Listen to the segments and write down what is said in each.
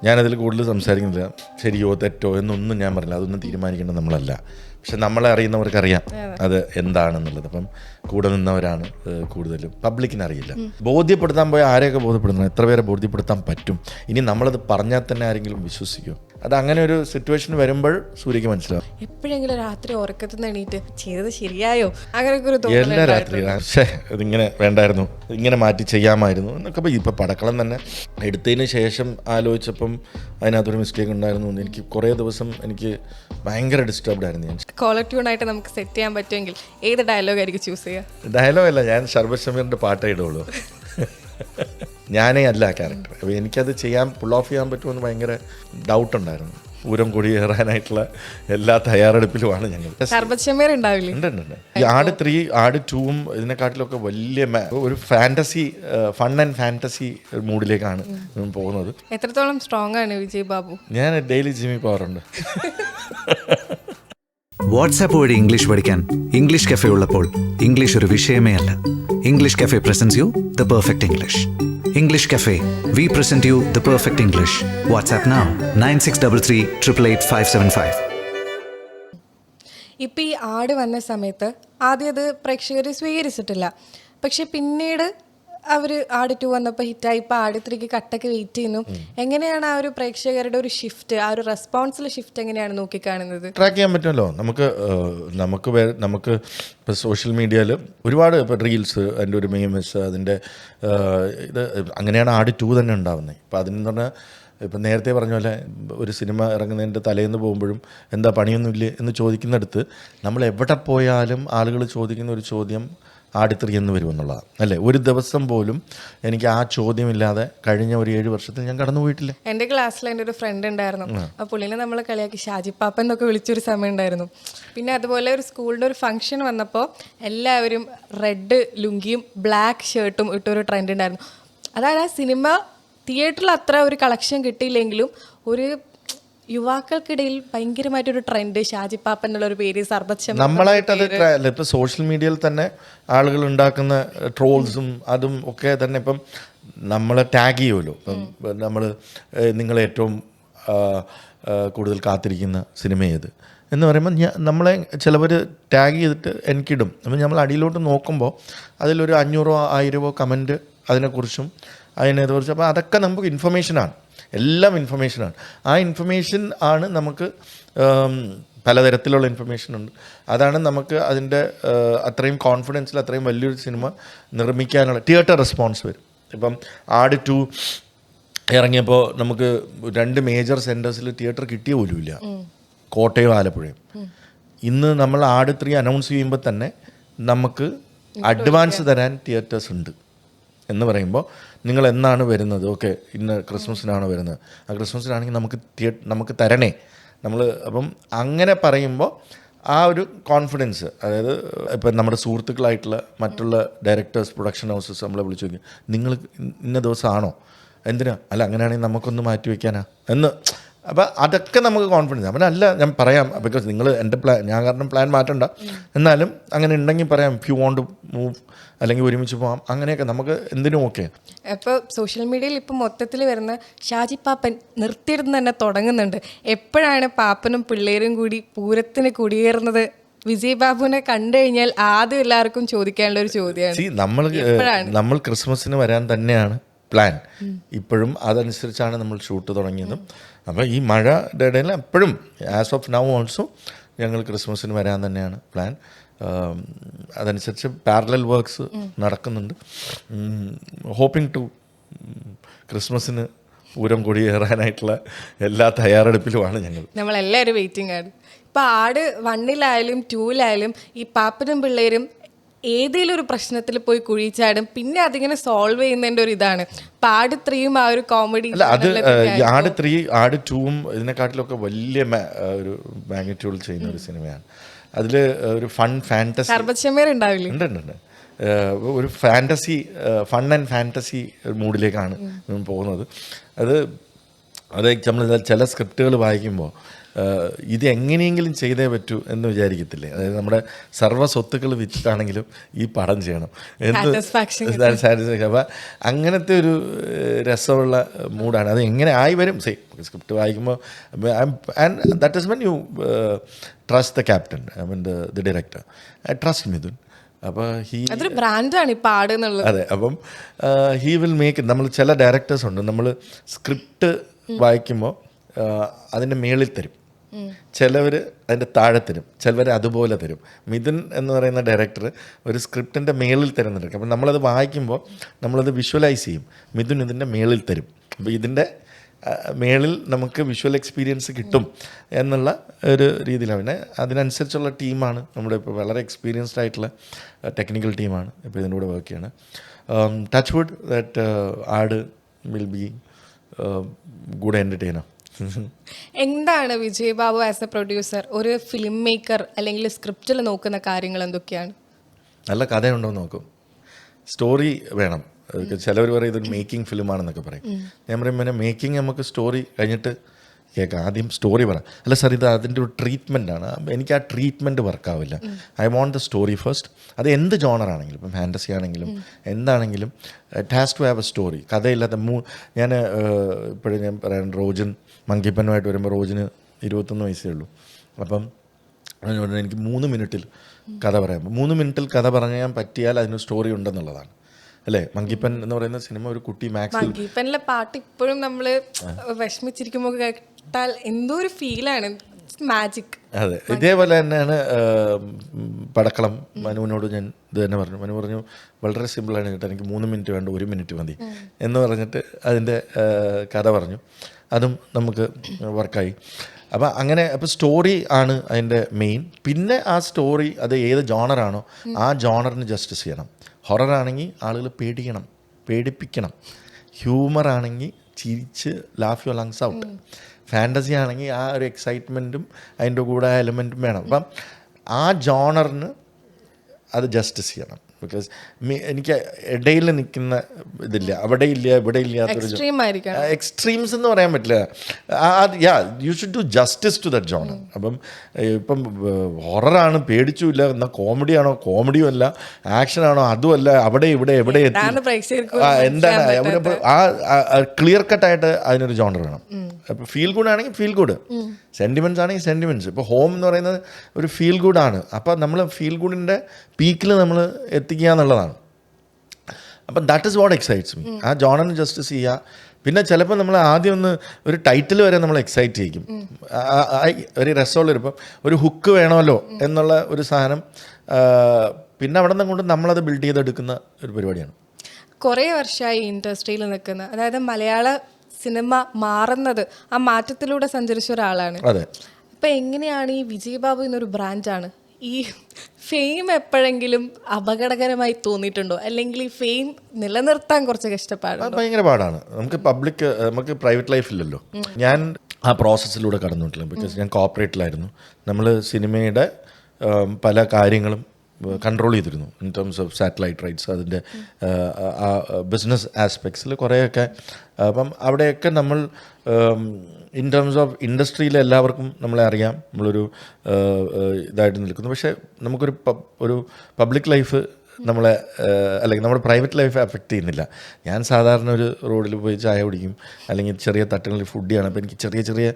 ഞാനതിൽ കൂടുതൽ സംസാരിക്കുന്നില്ല. ശരിയോ തെറ്റോ എന്നൊന്നും ഞാൻ പറയില്ല. അതൊന്നും തീരുമാനിക്കേണ്ടത് നമ്മളല്ല. പക്ഷെ നമ്മളെ അറിയുന്നവർക്കറിയാം അത് എന്താണെന്നുള്ളത്. അപ്പം കൂടെ നിന്നവരാണ് കൂടുതലും. പബ്ലിക്കിന് അറിയില്ല. ബോധ്യപ്പെടുത്താൻ പോയാൽ ആരെയൊക്കെ ബോധ്യപ്പെടുത്തണം, എത്ര പേരെ ബോധ്യപ്പെടുത്താൻ പറ്റും? ഇനി നമ്മളത് പറഞ്ഞാൽ തന്നെ ആരെങ്കിലും വിശ്വസിക്കുമോ? അത് അങ്ങനെ ഒരു സിറ്റുവേഷൻ വരുമ്പോൾ സൂര്യക്ക് മനസ്സിലാവും. എപ്പോഴെങ്കിലും രാത്രി ഉറക്കത്തിൽ നിന്ന് എണീറ്റ് ചെയ്തത് ശരിയായോ അങ്ങനെയൊക്കെ ഒരു എല്ലാ രാത്രി പക്ഷേ ഇതിങ്ങനെ വേണ്ടായിരുന്നു, ഇങ്ങനെ മാറ്റി ചെയ്യാമായിരുന്നു എന്നൊക്കെ. ഇപ്പം പടക്കളം തന്നെ എടുത്തതിന് ശേഷം ആലോചിച്ചപ്പം അതിനകത്തൊരു മിസ്റ്റേക്ക് ഉണ്ടായിരുന്നു. എനിക്ക് കുറേ ദിവസം എനിക്ക് ഭയങ്കര ഡിസ്റ്റർബ്ഡ് ആയിരുന്നു. ഞാൻ കോളർ ട്യൂണായിട്ട് നമുക്ക് സെറ്റ് ചെയ്യാൻ പറ്റുമെങ്കിൽ ഏത് ഡയലോഗ് ആയിരിക്കും ചൂസ് ചെയ്യുക? ഡയലോഗല്ല, ഞാൻ ഷർബത് ഷമീറിൻ്റെ പാട്ടേ ഇടുള്ളൂ. ഞാനേ അല്ല ക്യാരക്ടർ. അപ്പോൾ എനിക്കത് പുൾ ഓഫ് ചെയ്യാൻ പറ്റുമെന്ന് ഭയങ്കര ഡൗട്ടുണ്ടായിരുന്നു. പൂരം കൊടിയേറാനായിട്ടുള്ള എല്ലാ തയ്യാറെടുപ്പിലുമാണ് ഞങ്ങൾ. ഷർബത് ഷമീർ ഉണ്ടാവില്ലേ? ഉണ്ട്. ഈ ആട് 3 ആട് 2ഉം ഇതിനെക്കാട്ടിലൊക്കെ വലിയ ഒരു ഫാൻറ്റസി, ഫൺ ആൻഡ് ഫാൻറ്റസി മൂഡിലേക്കാണ് പോകുന്നത്. എത്രത്തോളം സ്ട്രോങ് ആണ് വിജയ് ബാബു? ഞാൻ ഡെയിലി ജിമ്മിൽ പോകാറുണ്ട്. വാട്സാപ്പ് വഴി ഇംഗ്ലീഷ് പഠിക്കാൻ ഇംഗ്ലീഷ് കഫേ ഉള്ളപ്പോൾ ഇംഗ്ലീഷ് ഒരു വിഷയമേ അല്ല. English cafe presents you the perfect English. English Cafe. We present you the perfect English. WhatsApp now 9633 888 575. ഇപ്പം ഈ ആട് വന്ന സമയത്ത് ആദ്യം അത് പ്രേക്ഷകർ സ്വീകരിച്ചിട്ടില്ല. പക്ഷെ പിന്നീട് അവർ ആട് 2 വന്നപ്പോൾ ഹിറ്റായി. ഇപ്പോൾ ആട് 3ക്ക് കട്ടൊക്കെ വെയിറ്റ് ചെയ്യുന്നു. എങ്ങനെയാണ് ആ ഒരു പ്രേക്ഷകരുടെ ഒരു ഷിഫ്റ്റ്, ആ ഒരു റെസ്പോൺസിലെ ഷിഫ്റ്റ് എങ്ങനെയാണ് നോക്കിക്കാണുന്നത്? ട്രാക്ക് ചെയ്യാൻ പറ്റുമല്ലോ നമുക്ക് ഇപ്പോൾ സോഷ്യൽ മീഡിയയിൽ ഒരുപാട് ഇപ്പോൾ റീൽസ്, അതിൻ്റെ ഒരു മീംസ്, അതിൻ്റെ ഇത് അങ്ങനെയാണ് ആട് 2 തന്നെ ഉണ്ടാകുന്നത്. ഇപ്പോൾ അതിന് പറഞ്ഞാൽ ഇപ്പം നേരത്തെ പറഞ്ഞ പോലെ ഒരു സിനിമ ഇറങ്ങുന്നതിൻ്റെ തലേന്ന് പോകുമ്പോഴും എന്താ പണിയൊന്നുമില്ലേ എന്ന് ചോദിക്കുന്നിടത്ത് നമ്മൾ എവിടെ പോയാലും ആളുകൾ ചോദിക്കുന്ന ഒരു ചോദ്യം ആട് 3 എന്ന് വരുമെന്നുള്ളതാണ്, അല്ലേ? ഒരു ദിവസം പോലും എനിക്ക് ആ ചോദ്യമില്ലാതെ കഴിഞ്ഞ ഒരു 7 വർഷത്തിൽ ഞാൻ കടന്നു പോയിട്ടില്ല. എൻ്റെ ക്ലാസ്സിൽ എൻ്റെ ഒരു ഫ്രണ്ട് ഉണ്ടായിരുന്നു. അപ്പോൾ പുള്ളിനെ നമ്മൾ കളിയാക്കി ഷാജിപ്പാപ്പ എന്നൊക്കെ വിളിച്ചൊരു സമയം ഉണ്ടായിരുന്നു. പിന്നെ അതുപോലെ ഒരു സ്കൂളിൻ്റെ ഒരു ഫംഗ്ഷൻ വന്നപ്പോൾ എല്ലാവരും റെഡ് ലുങ്കിയും ബ്ലാക്ക് ഷർട്ടും ഇട്ടൊരു ട്രെൻഡ് ഉണ്ടായിരുന്നു. അതായത് ആ സിനിമ തിയേറ്ററിൽ അത്ര ഒരു കളക്ഷൻ കിട്ടിയില്ലെങ്കിലും ഒരു യുവാക്കൾക്കിടയിൽ ഭയങ്കരമായിട്ടൊരു ട്രെൻഡ്, ഷാജിപ്പാപ്പ എന്നുള്ളൊരു പേര്, സർബത് ഷമീർ നമ്മളായിട്ടത് ഇപ്പം സോഷ്യൽ മീഡിയയിൽ തന്നെ ആളുകൾ ഉണ്ടാക്കുന്ന ട്രോൾസും അതും ഒക്കെ തന്നെ ഇപ്പം നമ്മളെ ടാഗ് ചെയ്യുമല്ലോ. ഇപ്പം നമ്മൾ നിങ്ങളേറ്റവും കൂടുതൽ കാത്തിരിക്കുന്ന സിനിമ ഏത് എന്ന് പറയുമ്പോൾ നമ്മളെ ചിലവർ ടാഗ് ചെയ്തിട്ട് എനിക്കിടും. അപ്പം നമ്മൾ അടിയിലോട്ട് നോക്കുമ്പോൾ അതിലൊരു 500 1000 കമൻറ്റ് അതിനെക്കുറിച്ചും അതിനെക്കുറിച്ച്. അപ്പോൾ അതൊക്കെ നമുക്ക് ഇൻഫർമേഷനാണ്, എല്ലാം ഇൻഫർമേഷനാണ്. ആ ഇൻഫർമേഷൻ ആണ് നമുക്ക് പലതരത്തിലുള്ള ഇൻഫർമേഷനുണ്ട്. അതാണ് നമുക്ക് അതിൻ്റെ അത്രയും കോൺഫിഡൻസിൽ അത്രയും വലിയൊരു സിനിമ നിർമ്മിക്കാനുള്ള തിയേറ്റർ റെസ്പോൺസ് വരും. ഇപ്പം ആട് 2 ഇറങ്ങിയപ്പോൾ നമുക്ക് 2 മേജർ സെൻറ്റേഴ്സിൽ തിയേറ്റർ കിട്ടിയ പോലുമില്ല, കോട്ടയം ആലപ്പുഴയും. ഇന്ന് നമ്മൾ ആട് 3 അനൗൺസ് ചെയ്യുമ്പോൾ തന്നെ നമുക്ക് അഡ്വാൻസ് തരാൻ തിയേറ്റേഴ്സ് ഉണ്ട് എന്ന് പറയുമ്പോൾ നിങ്ങൾ എന്നാണ് വരുന്നത്, ഓക്കെ ഇന്ന് ക്രിസ്മസിനാണ് വരുന്നത്, ആ ക്രിസ്മസിനാണെങ്കിൽ നമുക്ക് തരണേ നമ്മൾ. അപ്പം അങ്ങനെ പറയുമ്പോൾ ആ ഒരു കോൺഫിഡൻസ്, അതായത് ഇപ്പം നമ്മുടെ സുഹൃത്തുക്കളായിട്ടുള്ള മറ്റുള്ള ഡയറക്ടേഴ്സ്, പ്രൊഡക്ഷൻ ഹൗസസ് നമ്മളെ വിളിച്ചു നോക്കി, നിങ്ങൾ ഇന്ന ദിവസമാണോ, എന്തിനാ, അല്ല അങ്ങനെയാണെങ്കിൽ നമുക്കൊന്ന് മാറ്റി വയ്ക്കാനാ എന്ന്. അപ്പോൾ അതൊക്കെ നമുക്ക് കോൺഫിഡൻസ്. അപ്പം അല്ല, ഞാൻ പറയാം, ബിക്കോസ് നിങ്ങൾ എൻ്റെ ഞാൻ കാരണം പ്ലാൻ മാറ്റണ്ട, എന്നാലും അങ്ങനെ ഉണ്ടെങ്കിൽ പറയാം, if you want to move അല്ലെങ്കിൽ ഒരുമിച്ച് പോകാം, അങ്ങനെയൊക്കെ നമുക്ക് എന്തിനും ഓക്കെ. ഇപ്പോൾ സോഷ്യൽ മീഡിയയിൽ ഇപ്പം മൊത്തത്തിൽ വരുന്ന ഷാജിപ്പാപ്പൻ നിർത്തിയിടുന്ന് തന്നെ തുടങ്ങുന്നുണ്ട്. എപ്പോഴാണ് പാപ്പനും പിള്ളേരും കൂടി പൂരത്തിന് കുടിയേറുന്നത്? വിജയ് ബാബുവിനെ കണ്ടു കഴിഞ്ഞാൽ ആദ്യം എല്ലാവർക്കും ചോദിക്കാനുള്ള ഒരു ചോദ്യമാണ്, നമ്മൾ ക്രിസ്മസിന് വരാൻ തന്നെയാണ് പ്ലാൻ. ഇപ്പോഴും അതനുസരിച്ചാണ് നമ്മൾ ഷൂട്ട് തുടങ്ങിയതും. അപ്പോൾ ഈ മഴയുടെ ഇടയിൽ എപ്പോഴും ആസ് ഓഫ് നൗ ഓൾസോ ഞങ്ങൾ ക്രിസ്മസിന് വരാൻ തന്നെയാണ് പ്ലാൻ. അതനുസരിച്ച് പാരലൽ വർക്ക്സ് നടക്കുന്നുണ്ട്. ഹോപ്പിംഗ് ടു ക്രിസ്മസിന് പൂരം കൊടിയേറാനായിട്ടുള്ള എല്ലാ തയ്യാറെടുപ്പിലുമാണ് നമ്മളെല്ലാവരും വെയിറ്റിംഗ് ആണ്. ഇപ്പം ആട് 1-ലായാലും 2-ലായാലും ഈ പാപ്പനും പിള്ളേരും ഏതെങ്കിലും ഒരു പ്രശ്നത്തിൽ പോയി കുഴിച്ചാടും, പിന്നെ അതിങ്ങനെ സോൾവ് ചെയ്യുന്നതിൻ്റെ ഒരു ഇതാണ്. ഇപ്പം ആട് 3യും ആ ഒരു കോമഡി അല്ല, അത് ആട് 3 ആട് 2ഉം ഇതിനെക്കാട്ടിലൊക്കെ വലിയ ഒരു മാഗ്നിറ്റ്യൂഡിൽ ചെയ്യുന്ന ഒരു സിനിമയാണ്. അതിൽ ഒരു ഫൺ ഫാൻറ്റസി, ഷർബത് ഷമീർ ഉണ്ടാവില്ലേ? ഉണ്ട്. ഒരു ഫാൻറ്റസി, ഫൺ ആൻഡ് ഫാൻറ്റസി മൂഡിലേക്കാണ് പോകുന്നത്. അത് അത് നമ്മൾ ചില സ്ക്രിപ്റ്റുകൾ വായിക്കുമ്പോൾ ഇത് എങ്ങനെയെങ്കിലും ചെയ്തേ പറ്റൂ എന്ന് വിചാരിക്കത്തില്ലേ? അതായത് നമ്മുടെ സർവ്വ സ്വത്തുക്കൾ വിറ്റിട്ടാണെങ്കിലും ഈ പടം ചെയ്യണം Satisfaction സാറ്റിസ്ഫാക്ഷൻ. അപ്പം അങ്ങനത്തെ ഒരു രസമുള്ള മൂഡാണ്. അത് എങ്ങനെ ആയി വരും സ്ക്രിപ്റ്റ് വായിക്കുമ്പോൾ. And that is when you trust the captain, I mean the director. I trust Mithun. അപ്പോൾ അതൊരു ബ്രാൻഡാണ് ഈ പാട് എന്നുള്ളത്. അതെ. അപ്പം ഹീ വിൽ മേക്ക്. നമ്മൾ ചില ഡയറക്ടേഴ്സ് ഉണ്ട്, നമ്മൾ സ്ക്രിപ്റ്റ് വായിക്കുമ്പോൾ അതിൻ്റെ മേളിൽ തരും, ചിലവർ അതിൻ്റെ താഴെ തരും, ചിലവർ അതുപോലെ തരും. മിഥുൻ എന്ന് പറയുന്ന ഡയറക്ടർ ഒരു സ്ക്രിപ്റ്റിൻ്റെ മേളിൽ തരുന്നുണ്ട്. അപ്പം നമ്മളത് വായിക്കുമ്പോൾ നമ്മളത് വിഷ്വലൈസ് ചെയ്യും. മിഥുൻ ഇതിൻ്റെ മേളിൽ തരും. അപ്പോൾ ഇതിൻ്റെ മേളിൽ നമുക്ക് വിഷ്വൽ എക്സ്പീരിയൻസ് കിട്ടും എന്നുള്ള ഒരു രീതിയിലാണ്. പിന്നെ അതിനനുസരിച്ചുള്ള ടീമാണ് നമ്മുടെ ഇപ്പോൾ വളരെ എക്സ്പീരിയൻസ്ഡ് ആയിട്ടുള്ള ടെക്നിക്കൽ ടീമാണ് ഇപ്പോൾ ഇതിൻ്റെ കൂടെ വർക്ക് ചെയ്യണം. ടച്ച് വുഡ് ദാറ്റ് ആട് വിൽ ബി ഗുഡ് എൻ്റർടൈനർ. എന്താണ് Vijay Babu as A producer, ഒരു ഫിലിം മേക്കർ അല്ലെങ്കിൽ സ്ക്രിപ്റ്റിൽ നോക്കുന്ന കാര്യങ്ങൾ എന്തൊക്കെയാണ്? നല്ല കഥയുണ്ടോ എന്ന് നോക്കും, സ്റ്റോറി വേണം. ചിലവർ പറയും ഇതൊരു മേക്കിംഗ് ഫിലിമാണെന്നൊക്കെ പറയും. ഞാൻ പറയും പിന്നെ മേക്കിംഗ് നമുക്ക് സ്റ്റോറി കഴിഞ്ഞിട്ട് കേൾക്കാം, ആദ്യം സ്റ്റോറി പറ. അല്ല സാർ, ഇത് അതിൻ്റെ ഒരു ട്രീറ്റ്മെൻറ്റാണ്, എനിക്ക് ആ ട്രീറ്റ്മെൻറ്റ് വർക്കാവില്ല. I want the story first. അത് എന്ത് ജോണറാണെങ്കിലും, ഇപ്പം ഫാൻറ്റസി ആണെങ്കിലും എന്താണെങ്കിലും it has to have a story. കഥയില്ലാത്ത ഞാൻ ഇപ്പോഴും ഞാൻ പറയാൻ റോജൻ മങ്കിപ്പനുമായിട്ട് വരുമ്പോൾ റോജിന് 21 വയസ്സേ ഉള്ളൂ. അപ്പം എനിക്ക് 3 മിനിറ്റിൽ കഥ പറയാം. 3 മിനിറ്റിൽ കഥ പറയാൻ പറ്റിയാൽ അതിന് സ്റ്റോറി ഉണ്ടെന്നുള്ളതാണ് അല്ലേ? മങ്കിപ്പൻ എന്ന് പറയുന്ന സിനിമ ഒരു കുട്ടി മങ്കിപ്പനിലെ പാട്ട് ഇപ്പോഴും നമ്മൾ വിഷമിച്ചിരിക്കുമ്പോൾ കേട്ടാൽ എന്തോ ഒരു ഫീലാണ്, മാജിക്. അതെ, ഇതേപോലെ തന്നെയാണ് പടക്കളം. മനുവിനോട് ഞാൻ ഇത് തന്നെ പറഞ്ഞു. മനു പറഞ്ഞു വളരെ സിമ്പിളാണ് കേട്ടോ, എനിക്ക് 3 മിനിറ്റ് വേണ്ട, 1 മിനിറ്റ് മതി എന്ന് പറഞ്ഞിട്ട് അതിൻ്റെ കഥ പറഞ്ഞു. അതും നമുക്ക് വർക്കായി. അപ്പം അങ്ങനെ അപ്പോൾ സ്റ്റോറി ആണ് അതിൻ്റെ മെയിൻ. പിന്നെ ആ സ്റ്റോറി അത് ഏത് ജോണറാണോ ആ ജോണറിന് ജസ്റ്റിസ് ചെയ്യണം. ഹൊററാണെങ്കിൽ ആളുകൾ പേടിപ്പിക്കണം. ഹ്യൂമർ ആണെങ്കിൽ ചിരിച്ച് laugh your lungs out. Fantasy ആണെങ്കിൽ ആ ഒരു എക്സൈറ്റ്മെൻറ്റും അതിൻ്റെ കൂടെ ആ എലമെൻറ്റും വേണം. അപ്പം ആ ജോണറിന് അത് ജസ്റ്റിസ് ചെയ്യണം. ബിക്കോസ് എനിക്ക് ഇടയിൽ നിൽക്കുന്ന ഇതില്ല, അവിടെ ഇല്ല ഇവിടെ ഇല്ലാത്തൊരു എക്സ്ട്രീംസ് എന്ന് പറയാൻ പറ്റില്ല. You should do justice to that genre. അപ്പം ഇപ്പം ഹൊററാണ്, പേടിച്ചുമില്ല, എന്നാൽ കോമഡിയാണോ കോമഡിയും അല്ല, ആക്ഷനാണോ അതുമല്ല, അവിടെ ഇവിടെ എവിടെ എന്താണ് അവിടെ ആ ക്ലിയർ കട്ടായിട്ട് അതിനൊരു ജോണർ വേണം. അപ്പോൾ ഫീൽ ഗുഡ് ആണെങ്കിൽ ഫീൽ ഗുഡ്, സെൻറ്റിമെൻറ്റ്സ് ആണെങ്കിൽ സെൻറ്റിമെൻറ്റ്സ്. ഇപ്പോൾ ഹോം എന്ന് പറയുന്നത് ഒരു ഫീൽ ഗുഡാണ്. അപ്പം നമ്മൾ ഫീൽ ഗുഡിൻ്റെ പീക്കിൽ നമ്മൾ എത്തിക്കുക എന്നുള്ളതാണ്. അപ്പം that is what excites me. ആ ജോണറിന് ജസ്റ്റിസ് ചെയ്യുക. പിന്നെ ചിലപ്പോൾ നമ്മൾ ആദ്യം ഒരു ടൈറ്റിൽ വരെ നമ്മൾ എക്സൈറ്റ് ചെയ്യിക്കും. ഒരു രസമുള്ളൊരു ഇപ്പം ഒരു ഹുക്ക് വേണമല്ലോ എന്നുള്ള ഒരു സാധനം, പിന്നെ അവിടെ നിന്ന് കൊണ്ട് നമ്മളത് ബിൽഡ് ചെയ്തെടുക്കുന്ന ഒരു പരിപാടിയാണ്. കുറേ വർഷമായി ഇൻഡസ്ട്രിയിൽ നിൽക്കുന്ന, അതായത് മലയാള സിനിമ മാറുന്നത് ആ മാറ്റത്തിലൂടെ സഞ്ചരിച്ച ഒരാളാണ്. അതെ. അപ്പം എങ്ങനെയാണ് ഈ വിജയ് ബാബു എന്നൊരു ബ്രാൻഡാണ്, ഈ ഫെയിം എപ്പോഴെങ്കിലും അപകടകരമായി തോന്നിയിട്ടുണ്ടോ? അല്ലെങ്കിൽ ഈ ഫെയിം നിലനിർത്താൻ കുറച്ച് കഷ്ടപ്പാടുണ്ടോ? ഭയങ്കര പാടാണ്. നമുക്ക് പ്രൈവറ്റ് ലൈഫില്ലല്ലോ. ഞാൻ ആ പ്രോസസ്സിലൂടെ കടന്നിട്ടില്ല. ബിക്കോസ് ഞാൻ കോർപ്പറേറ്റിലായിരുന്നു. നമ്മൾ സിനിമയുടെ പല കാര്യങ്ങളും കൺട്രോൾ ചെയ്തിരുന്നു in terms of satellite rights, അതിൻ്റെ ആ ബിസിനസ് ആസ്പെക്ട്സിൽ കുറേയൊക്കെ. അപ്പം അവിടെയൊക്കെ നമ്മൾ ഇൻ ടേംസ് ഓഫ് ഇൻഡസ്ട്രിയിൽ എല്ലാവർക്കും നമ്മളെ അറിയാം, നമ്മളൊരു ഇതായിട്ട് നിൽക്കുന്നു. പക്ഷേ നമുക്കൊരു പബ്ലിക് ലൈഫ് നമ്മളെ അല്ലെങ്കിൽ നമ്മുടെ പ്രൈവറ്റ് ലൈഫ് അഫക്റ്റ് ചെയ്യുന്നില്ല. ഞാൻ സാധാരണ ഒരു റോഡിൽ പോയി ചായ കുടിക്കും, അല്ലെങ്കിൽ ചെറിയ തട്ടുകളിൽ ഫുഡ് ചെയ്യണം. അപ്പോൾ എനിക്ക് ചെറിയ ചെറിയ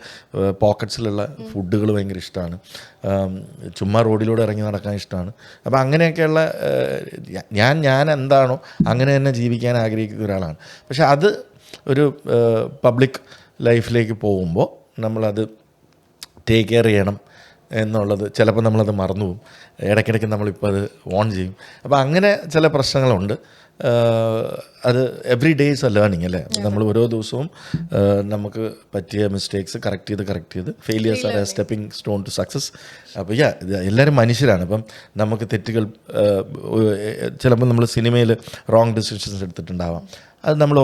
പോക്കറ്റ്സിലുള്ള ഫുഡുകൾ ഭയങ്കര ഇഷ്ടമാണ്. ചുമ്മാ റോഡിലൂടെ ഇറങ്ങി നടക്കാൻ ഇഷ്ടമാണ്. അപ്പോൾ അങ്ങനെയൊക്കെയുള്ള ഞാൻ എന്താണോ അങ്ങനെ തന്നെ ജീവിക്കാൻ ആഗ്രഹിക്കുന്ന ഒരാളാണ്. പക്ഷെ അത് ഒരു പബ്ലിക് ലൈഫിലേക്ക് പോകുമ്പോൾ നമ്മളത് ടേക്ക് കെയർ ചെയ്യണം എന്നുള്ളത് ചിലപ്പോൾ നമ്മളത് മറന്നു പോകും. ഇടയ്ക്കിടയ്ക്ക് നമ്മളിപ്പോൾ അത് ഓൺ ചെയ്യും. അപ്പോൾ അങ്ങനെ ചില പ്രശ്നങ്ങളുണ്ട്. അത് every day is a learning അല്ലേ? നമ്മൾ ഓരോ ദിവസവും നമുക്ക് പറ്റിയ മിസ്റ്റേക്സ് കറക്റ്റ് ചെയ്ത് failures are a stepping stone to success. അപ്പോൾ എല്ലാവരും മനുഷ്യരാണ്. അപ്പം നമുക്ക് തെറ്റുകൾ ചിലപ്പോൾ നമ്മൾ സിനിമയിൽ റോങ് ഡിസിഷൻസ് എടുത്തിട്ടുണ്ടാവാം. അത് നമ്മൾ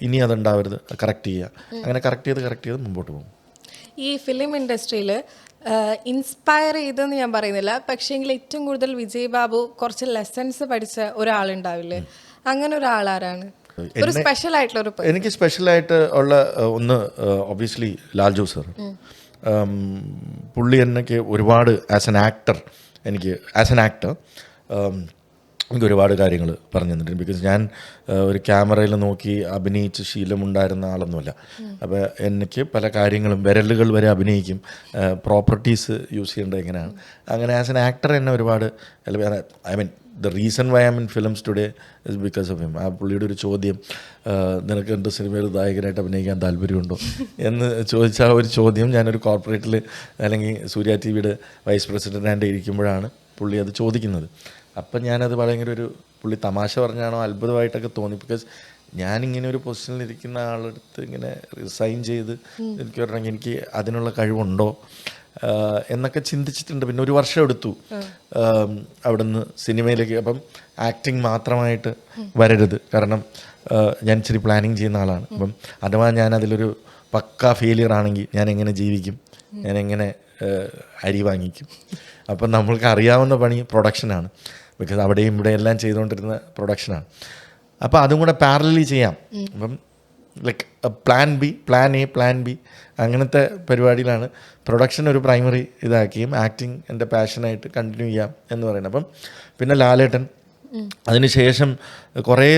ഇനി അതുണ്ടാവരുത്, കറക്റ്റ് ചെയ്യുക. അങ്ങനെ കറക്റ്റ് ചെയ്ത് മുമ്പോട്ട് പോകും. ഈ ഫിലിം ഇൻഡസ്ട്രിയിൽ ഇൻസ്പയർ ചെയ്തെന്ന് ഞാൻ പറയുന്നില്ല, പക്ഷേങ്കിൽ ഏറ്റവും കൂടുതൽ വിജയ് ബാബു കുറച്ച് ലെസൺസ് പഠിച്ച ഒരാളുണ്ടാവില്ലേ? അങ്ങനെ ഒരാളാരാണ്? ഒരു സ്പെഷ്യൽ ആയിട്ടുള്ള ഒരു എനിക്ക് സ്പെഷ്യലായിട്ട് ഉള്ള ഒന്ന് ഒബ്വിയസ്ലി ലാൽജു സർ. പുള്ളി എനിക്ക് ഒരുപാട് ആസ് എൻ ആക്ടർ എനിക്ക് ഒരുപാട് കാര്യങ്ങൾ പറഞ്ഞു തന്നിട്ടുണ്ട്. ബിക്കോസ് ഞാൻ ഒരു ക്യാമറയിൽ നോക്കി അഭിനയിച്ച് ശീലമുണ്ടായിരുന്ന ആളൊന്നുമല്ല. അപ്പോൾ എനിക്ക് പല കാര്യങ്ങളും വിരലുകൾ വരെ അഭിനയിക്കും, പ്രോപ്പർട്ടീസ് യൂസ് ചെയ്യേണ്ടത് എങ്ങനെയാണ്. അങ്ങനെ ആസ് എൻ ആക്ടർ എന്നെ ഒരുപാട് I mean the reason why I mean films today is because of him. ആ പുള്ളിയുടെ ഒരു ചോദ്യം, നിനക്ക് എൻ്റെ സിനിമയിൽ നായകനായിട്ട് അഭിനയിക്കാൻ താല്പര്യമുണ്ടോ എന്ന് ചോദിച്ച ആ ഒരു ചോദ്യം ഞാനൊരു കോർപ്പറേറ്റിൽ അല്ലെങ്കിൽ സൂര്യ ടി വിയുടെ വൈസ് പ്രസിഡൻ്റായിട്ട് ഇരിക്കുമ്പോഴാണ് പുള്ളി അത് ചോദിക്കുന്നത്. അപ്പം ഞാനത് ഭയങ്കര ഒരു പുള്ളി തമാശ പറഞ്ഞാണോ അത്ഭുതമായിട്ടൊക്കെ തോന്നി. ബിക്കോസ് ഞാനിങ്ങനെ ഒരു പൊസിഷനിൽ ഇരിക്കുന്ന ആളെടുത്ത് ഇങ്ങനെ റിസൈൻ ചെയ്ത് എനിക്ക് പറഞ്ഞെങ്കിൽ എനിക്ക് അതിനുള്ള കഴിവുണ്ടോ എന്നൊക്കെ ചിന്തിച്ചിട്ടുണ്ട്. പിന്നെ ഒരു വർഷം എടുത്തു അവിടുന്ന് സിനിമയിലേക്ക്. അപ്പം ആക്ടിങ് മാത്രമായിട്ട് വരരുത്, കാരണം ഞാൻ ഇച്ചിരി പ്ലാനിങ് ചെയ്യുന്ന ആളാണ്. അപ്പം അഥവാ ഞാൻ അതിലൊരു പക്ക ഫെയിലിയർ ആണെങ്കിൽ ഞാൻ എങ്ങനെ ജീവിക്കും, ഞാൻ എങ്ങനെ അരി വാങ്ങിക്കും. അപ്പം നമ്മൾക്ക് അറിയാവുന്ന പണി പ്രൊഡക്ഷനാണ്. ബിക്കോസ് അവിടെയും ഇവിടെ എല്ലാം ചെയ്തുകൊണ്ടിരുന്ന പ്രൊഡക്ഷനാണ്. അപ്പോൾ അതും കൂടെ പാരലലി ചെയ്യാം. അപ്പം like plan B, plan A, plan B, അങ്ങനത്തെ പരിപാടിയിലാണ്. പ്രൊഡക്ഷൻ ഒരു പ്രൈമറി ഇതാക്കിയും ആക്ടിങ് എൻ്റെ പാഷനായിട്ട് കണ്ടിന്യൂ ചെയ്യാം എന്ന് പറയുന്നത്. അപ്പം പിന്നെ ലാലേട്ടൻ അതിനുശേഷം കുറേ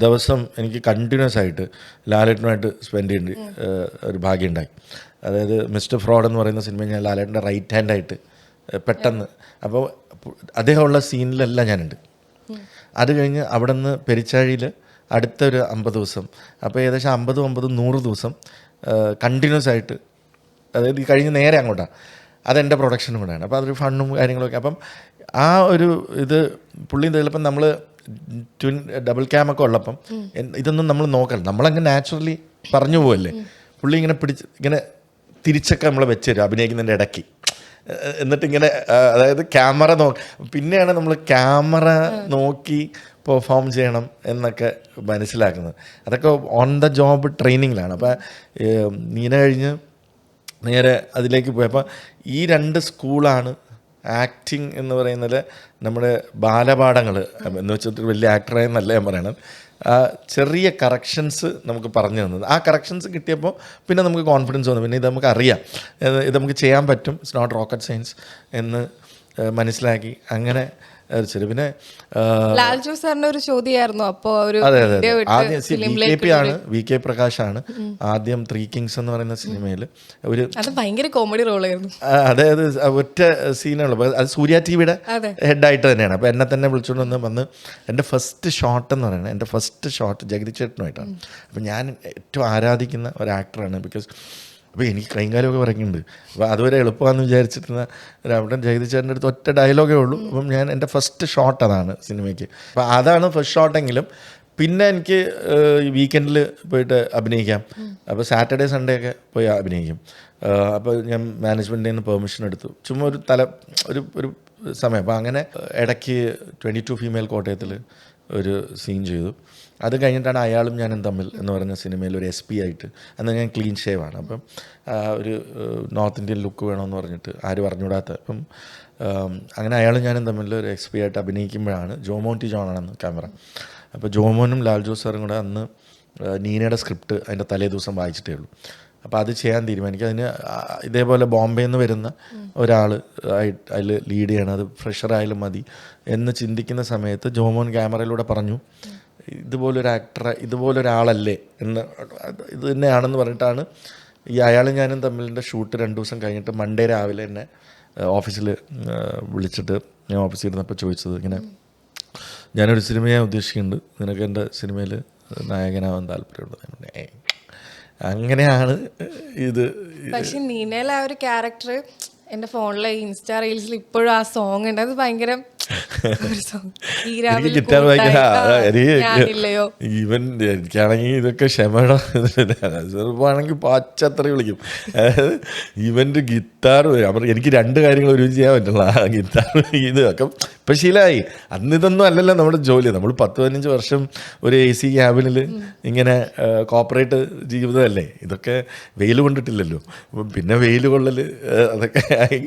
ദിവസം എനിക്ക് കണ്ടിന്യൂസ് ആയിട്ട് ലാലേട്ടനുമായിട്ട് സ്പെൻഡ് ചെയ്യേണ്ടി ഒരു ഭാഗ്യമുണ്ടായി. അതായത് മിസ്റ്റർ ഫ്രോഡ് എന്ന് പറയുന്ന സിനിമ ഞാൻ ലാലേട്ടൻ്റെ റൈറ്റ് ഹാൻഡായിട്ട് പെട്ടെന്ന്, അപ്പോൾ അദ്ദേഹമുള്ള സീനിലെല്ലാം ഞാനുണ്ട്. അത് കഴിഞ്ഞ് അവിടെ നിന്ന് പെരിച്ചാഴിയിൽ അടുത്തൊരു 50 ദിവസം, അപ്പോൾ ഏകദേശം 50-100 ദിവസം കണ്ടിന്യൂസ് ആയിട്ട്, അതായത് ഈ കഴിഞ്ഞ് നേരെ അങ്ങോട്ടാണ്. അതെൻ്റെ പ്രൊഡക്ഷനും കൂടെയാണ്. അപ്പോൾ അതൊരു ഫണ്ണും കാര്യങ്ങളൊക്കെ. അപ്പം ആ ഒരു ഇത് പുള്ളി ചിലപ്പം നമ്മൾ ഡബിൾ ക്യാമൊക്കെ ഉള്ളപ്പം ഇതൊന്നും നമ്മൾ നോക്കണം, നമ്മളങ്ങ് നാച്ചുറലി പറഞ്ഞു പോവല്ലേ. പുള്ളി ഇങ്ങനെ ഇങ്ങനെ തിരിച്ചൊക്കെ നമ്മളെ വെച്ച് തരും അഭിനയിക്കുന്നതിൻ്റെ ഇടയ്ക്ക്. എന്നിട്ടിങ്ങനെ അതായത് ക്യാമറ പിന്നെയാണ് നമ്മൾ ക്യാമറ നോക്കി പെർഫോം ചെയ്യണം എന്നൊക്കെ മനസ്സിലാക്കുന്നത്. അതൊക്കെ ഓൺ ദ ജോബ് ട്രെയിനിങ്ങിലാണ്. അപ്പോൾ നീന കഴിഞ്ഞ് നേരെ അതിലേക്ക് പോയി. അപ്പോൾ ഈ 2 സ്കൂളാണ് ആക്ടിങ് എന്ന് പറയുന്നത്. നമ്മുടെ ബാലപാഠങ്ങൾ എന്ന് വെച്ചിട്ട് വലിയ ആക്ടറായെന്നല്ല ഞാൻ പറയണത്, ചെറിയ കറക്ഷൻസ് നമുക്ക് പറഞ്ഞു തന്നത്. ആ കറക്ഷൻസ് കിട്ടിയപ്പോൾ പിന്നെ നമുക്ക് കോൺഫിഡൻസ് വന്നു. പിന്നെ ഇത് നമുക്ക് അറിയാം, ഇത് നമുക്ക് ചെയ്യാൻ പറ്റും, ഇറ്റ്സ് നോട്ട് റോക്കറ്റ് സയൻസ് എന്ന് മനസ്സിലാക്കി. അങ്ങനെ ശരി. പിന്നെ ലാൽജു സാറിന്റെ ഒരു ചോദ്യമായിരുന്നു അപ്പോൾ ഒരു ആദ്യം വി കെ പ്രകാശാണ് ആദ്യം 3 Kings എന്ന് പറയുന്ന സിനിമയിൽ ഒരു ഭയങ്കര കോമഡി റോളായിരുന്നു. അതായത് ഒറ്റ സീനുള്ളൂ. അത് സൂര്യ ടി വിയുടെ ഹെഡായിട്ട് തന്നെയാണ്. അപ്പോൾ എന്നെ തന്നെ വിളിച്ചുകൊണ്ട് വന്ന് എൻ്റെ ഫസ്റ്റ് ഷോട്ട് എന്ന് പറയുന്നത്, എൻ്റെ ഫസ്റ്റ് ഷോട്ട് ജഗതി ചേട്ടനുമായിട്ടാണ്. അപ്പോൾ ഞാൻ ഏറ്റവും ആരാധിക്കുന്ന ഒരു ആക്ടറാണ്. ബിക്കോസ് അപ്പോൾ എനിക്ക് കൈകാലമൊക്കെ പറയുന്നുണ്ട്. അപ്പോൾ അതുവരെ എളുപ്പമാണെന്ന് വിചാരിച്ചിരുന്ന അവിടെ ജഗതി ചേട്ടൻ്റെ അടുത്ത് ഒറ്റ ഡയലോഗേ ഉള്ളൂ. അപ്പം ഞാൻ എൻ്റെ ഫസ്റ്റ് ഷോട്ട് അതാണ് സിനിമയ്ക്ക്. അപ്പോൾ അതാണ് ഫസ്റ്റ് ഷോട്ടെങ്കിലും പിന്നെ എനിക്ക് വീക്കെൻഡിൽ പോയിട്ട് അഭിനയിക്കാം. അപ്പോൾ സാറ്റർഡേ സൺഡേ ഒക്കെ പോയി അഭിനയിക്കും. അപ്പോൾ ഞാൻ മാനേജ്മെൻറ്റിൽ നിന്ന് പെർമിഷൻ എടുത്തു, ചുമ്മാ ഒരു സമയം. അപ്പോൾ അങ്ങനെ ഇടയ്ക്ക് 22 ഫീമെയിൽ കോട്ടയത്തിൽ ഒരു സീൻ ചെയ്തു. അത് കഴിഞ്ഞിട്ടാണ് അയാളും ഞാനും തമ്മിൽ എന്ന് പറയുന്ന സിനിമയിൽ ഒരു SP ആയിട്ട്, അന്ന് ഞാൻ ക്ലീൻ ഷേവാണ്. അപ്പം ഒരു നോർത്ത് ഇന്ത്യൻ ലുക്ക് വേണമെന്ന് പറഞ്ഞിട്ട് ആരും അറിഞ്ഞുകൂടാത്ത, അപ്പം അങ്ങനെ അയാളും ഞാനും തമ്മിൽ ഒരു SP ആയിട്ട് അഭിനയിക്കുമ്പോഴാണ് ജോമോൻ ടി ജോണാണെന്ന് ക്യാമറ. അപ്പോൾ ജോമോനും ലാൽജു സാറും കൂടെ അന്ന് നീനയുടെ സ്ക്രിപ്റ്റ് അതിൻ്റെ തലേ ദിവസം വായിച്ചിട്ടേ ഉള്ളൂ. അപ്പോൾ അത് ചെയ്യാൻ തീരുമാനിക്കും. അതിന് ഇതേപോലെ ബോംബെയിൽ നിന്ന് വരുന്ന ഒരാൾ അതിൽ ലീഡ് ചെയ്യണം, അത് ഫ്രഷറായാലും മതി എന്ന് ചിന്തിക്കുന്ന സമയത്ത് ജോമോൻ ക്യാമറയിലൂടെ പറഞ്ഞു, ഇതുപോലൊരു ആക്ടർ, ഇതുപോലൊരാളല്ലേ എന്ന്, ഇത് തന്നെയാണെന്ന് പറഞ്ഞിട്ടാണ് ഈ അയാളും ഞാനും തമ്മിലിൻ്റെ ഷൂട്ട് 2 ദിവസം കഴിഞ്ഞിട്ട് മൺഡേ രാവിലെ എന്നെ ഓഫീസിൽ വിളിച്ചിട്ട് ഞാൻ ഓഫീസിൽ ഇരുന്നപ്പോൾ ചോദിച്ചത്, ഇങ്ങനെ ഞാനൊരു സിനിമയെ ഉദ്ദേശിക്കുന്നുണ്ട്, നിനക്ക് എൻ്റെ സിനിമയിൽ നായകനാവാൻ താല്പര്യമുള്ളത്. അങ്ങനെയാണ് ഇത്. പക്ഷെ നീനയിലെ ആ ഒരു ക്യാരക്ടർ എൻ്റെ ഫോണിലെ ഇൻസ്റ്റാ റീൽസിൽ ഇപ്പോഴും ആ സോങ് ഉണ്ട്. അത് ഭയങ്കര എനിക്ക് ഗിറ്റാർ എനിക്കാണെങ്കിൽ ഇതൊക്കെ ക്ഷമയുടെ ചെറുപ്പമാണെങ്കിൽ പച്ചത്ര വിളിക്കും. അതായത് ഇവൻ്റെ ഗിറ്റാർ എനിക്ക് 2 കാര്യങ്ങൾ ഒരുമിച്ച് ചെയ്യാൻ പറ്റുള്ള ആ ഗിറ്റാർ ഇത് ഒക്കെ ഇപ്പം ശീലമായി. അന്ന് ഇതൊന്നും അല്ലല്ലോ നമ്മുടെ ജോലി. നമ്മൾ 10-15 വർഷം ഒരു AC ക്യാബിനിൽ ഇങ്ങനെ കോർപ്പറേറ്റ് ജീവിതമല്ലേ. ഇതൊക്കെ വെയിൽ കൊണ്ടിട്ടില്ലല്ലോ. പിന്നെ വെയിൽ കൊള്ളൽ അതൊക്കെ ആയി.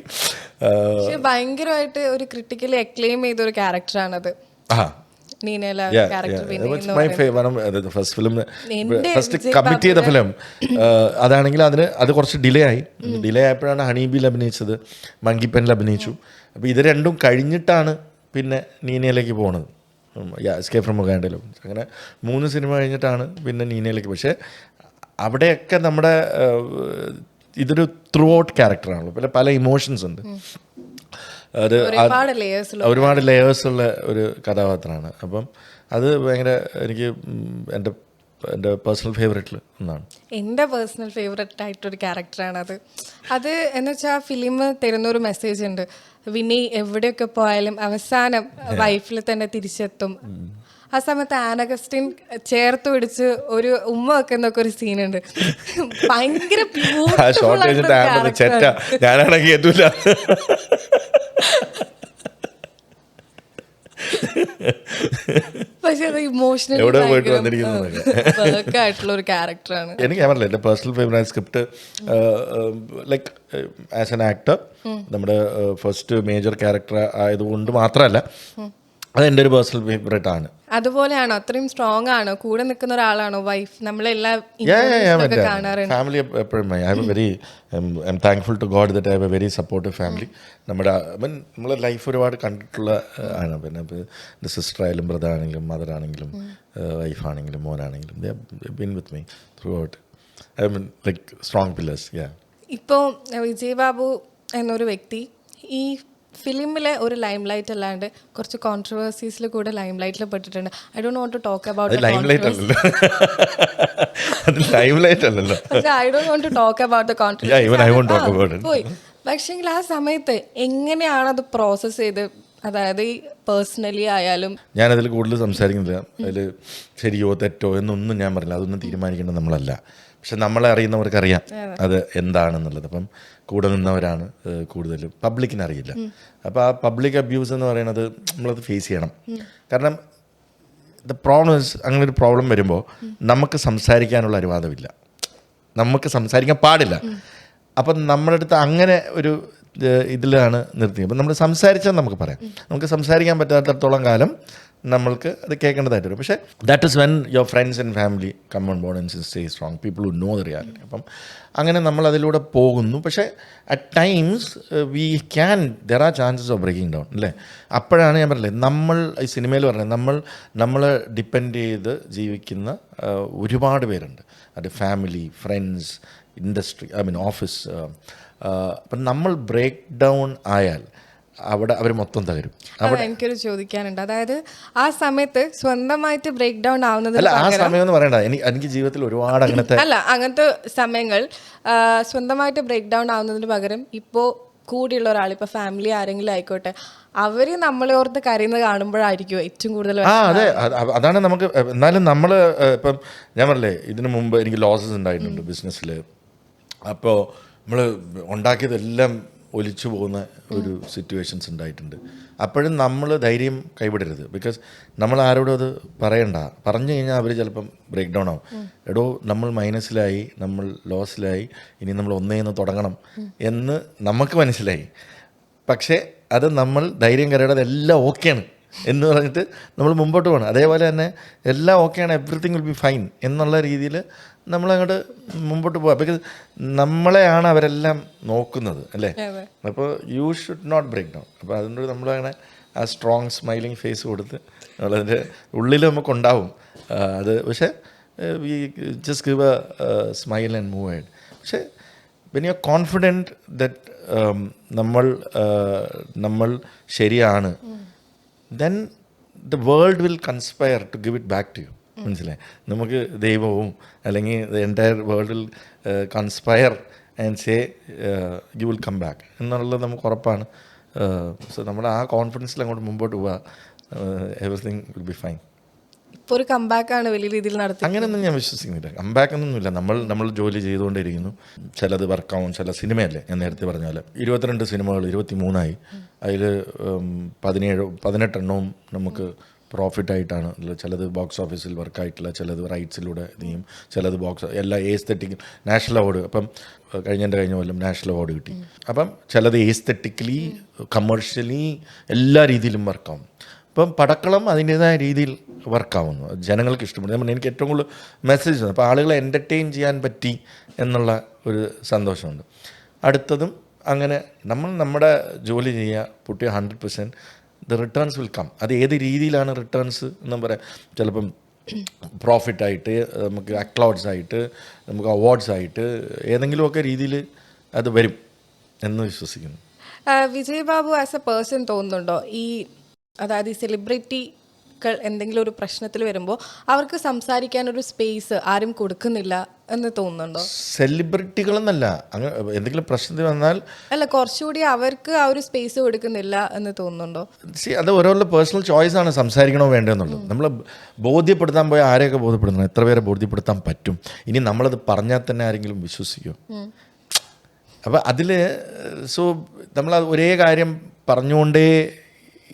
ഭയങ്കരമായിട്ട് ഒരു ക്രിട്ടിക്കലി അക്ലെയിം ചെയ്ത ഒരു ക്യാരക്ടറാണത്. നീനയിലെ ക്യാരക്ടർ ഫസ്റ്റ് ഫിലിം എന്റെ ഫസ്റ്റ് കമ്മിറ്റ് ചെയ്ത ഫിലിം അതാണെങ്കിൽ അത് കുറച്ച് ഡിലേ ആയപ്പോഴാണ് ഹണീബിയിൽ അഭിനയിച്ചത്, മങ്കി പെനിൽ അഭിനയിച്ചു. അപ്പോൾ ഇത് രണ്ടും കഴിഞ്ഞിട്ടാണ് പിന്നെ നീനയിലേക്ക് പോണത്, എസ്കേപ്പ് ഫ്രം ഉഗാണ്ടയിലും. അങ്ങനെ 3 സിനിമ കഴിഞ്ഞിട്ടാണ് പിന്നെ നീനയിലേക്ക്. പക്ഷേ അവിടെയൊക്കെ നമ്മുടെ ഇതൊരു ത്രൂ ഔട്ട് ക്യാരക്ടറാണല്ലോ, പല ഇമോഷൻസ് ഉണ്ട്, അത് ഒരുപാട് ലെയേഴ്സുള്ള ഒരു കഥാപാത്രമാണ്. അപ്പം അത് ഭയങ്കര എനിക്ക് എൻ്റെ പേഴ്സണൽ ഫേവറേറ്റിൽ ഒന്നാണ്. എൻ്റെ പേഴ്സണൽ ഫേവററ്റ് ആയിട്ടൊരു ക്യാരക്ടറാണ് അത് എന്ന് വെച്ചാൽ ഫിലിം തരുന്നൊരു മെസ്സേജ് ഉണ്ട്, വിനി എവിടെയൊക്കെ പോയാലും അവസാനം വൈഫിൽ തന്നെ തിരിച്ചെത്തും. ആ സമയത്ത് ആനഗസ്റ്റിൻ ചേർത്ത് പിടിച്ച് ഒരു ഉമ്മ വെക്കുന്നൊക്കെ ഒരു സീനുണ്ട്, ഭയങ്കര ഞാനാണെങ്കിൽ എത്തൂല. പക്ഷെ അത് ഇമോഷണലി ആയിട്ടുള്ള ഒരു ക്യാരക്ടറാണ്. എനിക്ക് ഞാൻ പറഞ്ഞില്ല, എൻ്റെ personal favourite script like as an actor നമ്മുടെ ഫസ്റ്റ് മേജർ ക്യാരക്ടർ ആയതുകൊണ്ട് മാത്രമല്ല, അത് എൻ്റെ ഒരു പേഴ്സണൽ ഫേവറേറ്റ് ആണ്. അതുപോലെയാണോ, അത്രയും സ്ട്രോങ് ആണോ, കൂടെ നിൽക്കുന്ന ഒരാളാണോ വൈഫ്? നമ്മളെല്ലാ ഫാമിലി എപ്പോഴും I have a very I'm thankful to God that I have a very supportive family. നമ്മളെ ലൈഫ് ഒരുപാട് കണ്ടിട്ടുള്ള ആണ്. പിന്നെ എൻ്റെ സിസ്റ്റർ ആയാലും ബ്രദർ ആണെങ്കിലും മദർ ആണെങ്കിലും വൈഫാണെങ്കിലും മോനാണെങ്കിലും been with me throughout. I mean like strong pillars. ഇപ്പോൾ വിജയ് ബാബു എന്നൊരു വ്യക്തി ഈ ഫിലിമിലെ ഒരു ലൈം ലൈറ്റ് അല്ലാണ്ട് കുറച്ച് കോൺട്രവേഴ്സീസിൽ കൂടെ ലൈം ലൈറ്റിൽ പെട്ടിട്ടുണ്ട്. I don't want to talk about I don't want to talk about the controversy. പക്ഷെങ്കിൽ ആ സമയത്ത് എങ്ങനെയാണ് അത് പ്രോസസ് ചെയ്ത്, അതായത് ഈ പേഴ്സണലി ആയാലും? ഞാനതിൽ കൂടുതൽ സംസാരിക്കുന്നില്ല. അതിൽ ശരിയോ തെറ്റോ എന്നൊന്നും ഞാൻ പറഞ്ഞില്ല, അതൊന്നും തീരുമാനിക്കേണ്ടത് നമ്മളല്ല. പക്ഷെ നമ്മളെ അറിയുന്നവർക്കറിയാം അത് എന്താണെന്നുള്ളത്. അപ്പം കൂടെ നിന്നവരാണ് കൂടുതലും, പബ്ലിക്കിന് അറിയില്ല. അപ്പോൾ ആ പബ്ലിക് അബ്യൂസ് എന്ന് പറയുന്നത് നമ്മളത് ഫേസ് ചെയ്യണം. കാരണം ദ പ്രോബ്ലം ഇസ്, അങ്ങനെ ഒരു പ്രോബ്ലം വരുമ്പോൾ നമുക്ക് സംസാരിക്കാനുള്ള അനുവാദമില്ല, നമുക്ക് സംസാരിക്കാൻ പാടില്ല. അപ്പം നമ്മുടെ അടുത്ത് അങ്ങനെ ഒരു ഇതിലാണ് നിർത്തിയത്. അപ്പം നമ്മൾ സംസാരിച്ചാൽ നമുക്ക് പറയാം, നമുക്ക് സംസാരിക്കാൻ പറ്റാത്തടത്തോളം കാലം നമ്മൾക്ക് അത് കേൾക്കേണ്ടതായിട്ട് വരും. പക്ഷേ that is when your friends and family come on board and stay strong, people who know the reality. അപ്പം അങ്ങനെ നമ്മൾ അതിലൂടെ പോകുന്നു. പക്ഷേ at times we can, there are chances of breaking down അല്ലേ. അപ്പോഴാണ് ഞാൻ പറഞ്ഞില്ലേ, നമ്മൾ ഈ സിനിമയിൽ പറഞ്ഞത് നമ്മളെ ഡിപ്പെൻഡ് ചെയ്ത് ജീവിക്കുന്ന ഒരുപാട് പേരുണ്ട്. അത് family, friends, industry, I mean office. അപ്പം നമ്മൾ ബ്രേക്ക് ഡൗൺ ആയാൽ അവിടെ അവർ മൊത്തം തകരും. എനിക്കൊരു ചോദിക്കാനുണ്ട്, അതായത് ആ സമയത്ത് സ്വന്തമായിട്ട് ബ്രേക്ക് ഡൗൺ ആവുന്നത്, അല്ല ആ സമയം എന്ന് പറയണ്ട, എനിക്ക് ജീവിതത്തിൽ ഒരുപാട് അങ്ങനത്തെ സമയങ്ങൾ സ്വന്തമായിട്ട് ബ്രേക്ക് ഡൗൺ ആവുന്നതിന് പകരം ഇപ്പോൾ കൂടെയുള്ള ഒരാൾ, ഇപ്പോൾ ഫാമിലി ആരെങ്കിലും ആയിക്കോട്ടെ, അവർ നമ്മളെ ഓർത്ത് കരയുന്നത് കാണുമ്പോഴായിരിക്കും ഏറ്റവും കൂടുതൽ. അതെ, അതാണ് നമുക്ക്. എന്നാലും നമ്മൾ ഇപ്പം ഞാൻ പറഞ്ഞില്ലേ, ഇതിനു മുമ്പ് എനിക്ക് ലോസസ് ഉണ്ടായിട്ടുണ്ട് ബിസിനസ്സിൽ. അപ്പോൾ നമ്മൾ ഉണ്ടാക്കിയതെല്ലാം ഒലിച്ചു പോകുന്ന ഒരു സിറ്റുവേഷൻസ് ഉണ്ടായിട്ടുണ്ട്. അപ്പോഴും നമ്മൾ ധൈര്യം കൈവിടരുത്. ബിക്കോസ് നമ്മൾ ആരോടും അത് പറഞ്ഞു കഴിഞ്ഞാൽ അവർ ചിലപ്പം ബ്രേക്ക് ഡൗൺ ആവും. എടോ നമ്മൾ മൈനസിലായി, നമ്മൾ ലോസിലായി, ഇനി നമ്മൾ ഒന്നേന്ന് തുടങ്ങണം എന്ന് നമുക്ക് മനസ്സിലായി. പക്ഷേ അത് നമ്മൾ ധൈര്യം കരയാതെ എല്ലാം ഓക്കെയാണ് എന്ന് പറഞ്ഞിട്ട് നമ്മൾ മുമ്പോട്ട് പോകണം. അതേപോലെ തന്നെ എല്ലാം ഓക്കെയാണ്, എവറിത്തിങ് വിൽ ബി ഫൈൻ എന്നുള്ള രീതിയിൽ നമ്മളങ്ങോട്ട് മുമ്പോട്ട് പോകാം. ബിക്കോസ് നമ്മളെയാണ് അവരെല്ലാം നോക്കുന്നത് അല്ലേ. അപ്പോൾ you should not break down. അപ്പോൾ അതുകൊണ്ട് നമ്മളങ്ങനെ ആ സ്ട്രോങ് സ്മൈലിങ് ഫേസ് കൊടുത്ത് നമ്മളതിൻ്റെ ഉള്ളിൽ നമുക്കുണ്ടാവും അത്. പക്ഷേ we just give a smile and move head. പക്ഷേ when you are confident that നമ്മൾ ശരിയാണ്, then the world will conspire to give it back to you. മനസ്സിലായി? നമുക്ക് ദൈവവും അല്ലെങ്കിൽ the entire world will conspire and say you will come back എന്നുള്ളത് നമുക്ക് ഉറപ്പാണ്. സോ നമ്മുടെ ആ കോൺഫിഡൻസിൽ അങ്ങോട്ട് മുമ്പോട്ട് പോവുക, എവറിത്തിങ് വിൽ ബി ഫൈൻ. ഇപ്പോൾ ഒരു കംബാക്കാണ് വലിയ രീതിയിൽ നടത്തുന്നത്. അങ്ങനെയൊന്നും ഞാൻ വിശ്വസിക്കുന്നില്ല. കംബാക്ക് ഒന്നുമില്ല. നമ്മൾ ജോലി ചെയ്തുകൊണ്ടിരിക്കുന്നു. ചിലത് വർക്കാവും, ചില സിനിമയല്ലേ ഞാൻ നേരത്തെ പറഞ്ഞ പോലെ 22 സിനിമകൾ 23ആയി. അതിൽ 18 നമുക്ക് പ്രോഫിറ്റായിട്ടാണ്. ചിലത് ബോക്സ് ഓഫീസിൽ വർക്കായിട്ടില്ല, ചിലത് റൈറ്റ്സിലൂടെ ചെയ്യും, ചിലത് എല്ലാ ഏസ്തെറ്റിക് നാഷണൽ അവാർഡ്. അപ്പം കഴിഞ്ഞ കൊല്ലം നാഷണൽ അവാർഡ് കിട്ടി. അപ്പം ചിലത് ഏസ്തെറ്റിക്കലി കമേഴ്ഷ്യലി എല്ലാ രീതിയിലും വർക്കാവും. ഇപ്പം പടക്കളം അതിൻ്റേതായ രീതിയിൽ വർക്കാവുന്നു, ജനങ്ങൾക്ക് ഇഷ്ടപ്പെടുന്നു. എനിക്ക് ഏറ്റവും കൂടുതൽ മെസ്സേജ് അപ്പോൾ ആളുകളെ എൻ്റർടൈൻ ചെയ്യാൻ പറ്റി എന്നുള്ള ഒരു സന്തോഷമുണ്ട്. അടുത്തതും അങ്ങനെ നമ്മുടെ ജോലി ചെയ്യുക, put 100%, the returns will come. അത് ഏത് രീതിയിലാണ് റിട്ടേൺസ് എന്ന് പറയാം. ചിലപ്പം പ്രോഫിറ്റായിട്ട്, നമുക്ക് അക്ലോഡ്സ് ആയിട്ട്, നമുക്ക് അവാർഡ്സ് ആയിട്ട്, ഏതെങ്കിലുമൊക്കെ രീതിയിൽ അത് വരും എന്ന് വിശ്വസിക്കുന്നു. Vijay Babu as A person തോന്നുന്നുണ്ടോ അതായത് ഈ സെലിബ്രിറ്റികൾ എന്തെങ്കിലും ഒരു പ്രശ്നത്തിൽ വരുമ്പോൾ അവർക്ക് സംസാരിക്കാനൊരു സ്പേസ് ആരും കൊടുക്കുന്നില്ല എന്ന് തോന്നുന്നുണ്ടോ? സെലിബ്രിറ്റികളെന്നല്ല, അങ്ങനെ എന്തെങ്കിലും പ്രശ്നത്തിൽ വന്നാൽ അല്ല, കുറച്ചുകൂടി അവർക്ക് ആ ഒരു സ്പേസ് കൊടുക്കുന്നില്ല എന്ന് തോന്നുന്നുണ്ടോ? അത് ഓരോരുടെ പേഴ്സണൽ ചോയ്സാണ് സംസാരിക്കണോ വേണ്ടതെന്നുള്ളത്. നമ്മൾ ബോധ്യപ്പെടുത്താൻ പോയാൽ ആരെയൊക്കെ ബോധ്യപ്പെടുത്തണം, എത്ര പേരെ ബോധ്യപ്പെടുത്താൻ പറ്റും? ഇനി നമ്മളത് പറഞ്ഞാൽ തന്നെ ആരെങ്കിലും വിശ്വസിക്കുമോ? അപ്പോൾ അതിൽ നമ്മൾ ഒരേ കാര്യം പറഞ്ഞുകൊണ്ടേ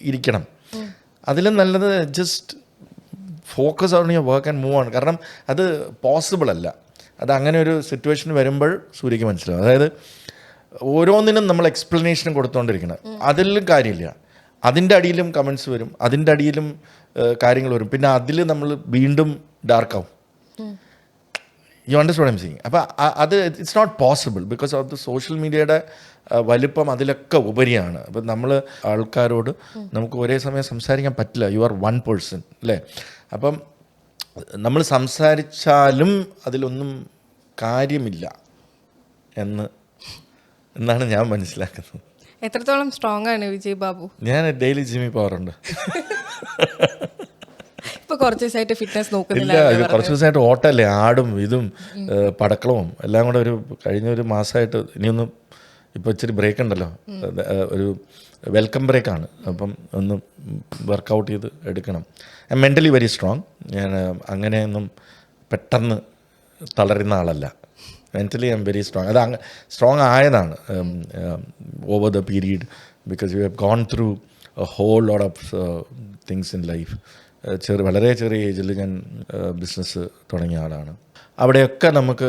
ഇരിക്കണം. അതിലും നല്ലത് just focus on your work and move on. കാരണം അത് പോസിബിൾ അല്ല. അത് അങ്ങനെ ഒരു സിറ്റുവേഷൻ വരുമ്പോൾ സൂര്യക്ക് മനസ്സിലാവും. അതായത് ഓരോന്നിനും നമ്മൾ എക്സ്പ്ലനേഷൻ കൊടുത്തുകൊണ്ടിരിക്കണം, അതിലും കാര്യമില്ല. അതിൻ്റെ അടിയിലും കമൻസ് വരും, അതിൻ്റെ അടിയിലും കാര്യങ്ങൾ വരും, പിന്നെ അതിൽ നമ്മൾ വീണ്ടും ഡാർക്കാവും. You understand I am seeing? അപ്പോൾ അത് it's not possible because of the social മീഡിയയുടെ വലിപ്പം അതിലൊക്കെ ഉപരിയാണ്. അപ്പം നമ്മൾ ആൾക്കാരോട് നമുക്ക് ഒരേ സമയം സംസാരിക്കാൻ പറ്റില്ല. യു ആർ വൺ പേഴ്സൺ അല്ലേ? അപ്പം നമ്മൾ സംസാരിച്ചാലും അതിലൊന്നും കാര്യമില്ല എന്നാണ് ഞാൻ മനസ്സിലാക്കുന്നത്. എത്രത്തോളം സ്ട്രോങ് ആണ് വിജയ് ബാബു? ഞാൻ ഡെയിലി ജിമ്മിൽ പോകാറുണ്ട്. ഇപ്പൊ കുറച്ച് ദിവസമായിട്ട് ഫിറ്റ്നസ് നോക്കുന്നില്ല. ഇല്ല, കുറച്ച് ദിവസമായിട്ട് ഓട്ടല്ലേ, ആടും ഇതും പടക്കളവും എല്ലാം കൂടെ കഴിഞ്ഞ ഒരു മാസമായിട്ട്. ഇനിയൊന്നും ഇപ്പോൾ ഇച്ചിരി ബ്രേക്ക് ഉണ്ടല്ലോ, ഒരു വെൽക്കം ബ്രേക്കാണ്. അപ്പം ഒന്ന് വർക്കൗട്ട് ചെയ്ത് എടുക്കണം. I'm mentally very strong. ഞാൻ അങ്ങനെയൊന്നും പെട്ടെന്ന് തളരുന്ന ആളല്ല. Mentally I'm very strong. അത് സ്ട്രോങ് ആയതാണ് over the period because you have gone through a whole lot of things in life. വളരെ ചെറിയ ഏജിൽ ഞാൻ ബിസിനസ് തുടങ്ങിയ ആളാണ്. അവിടെയൊക്കെ നമുക്ക്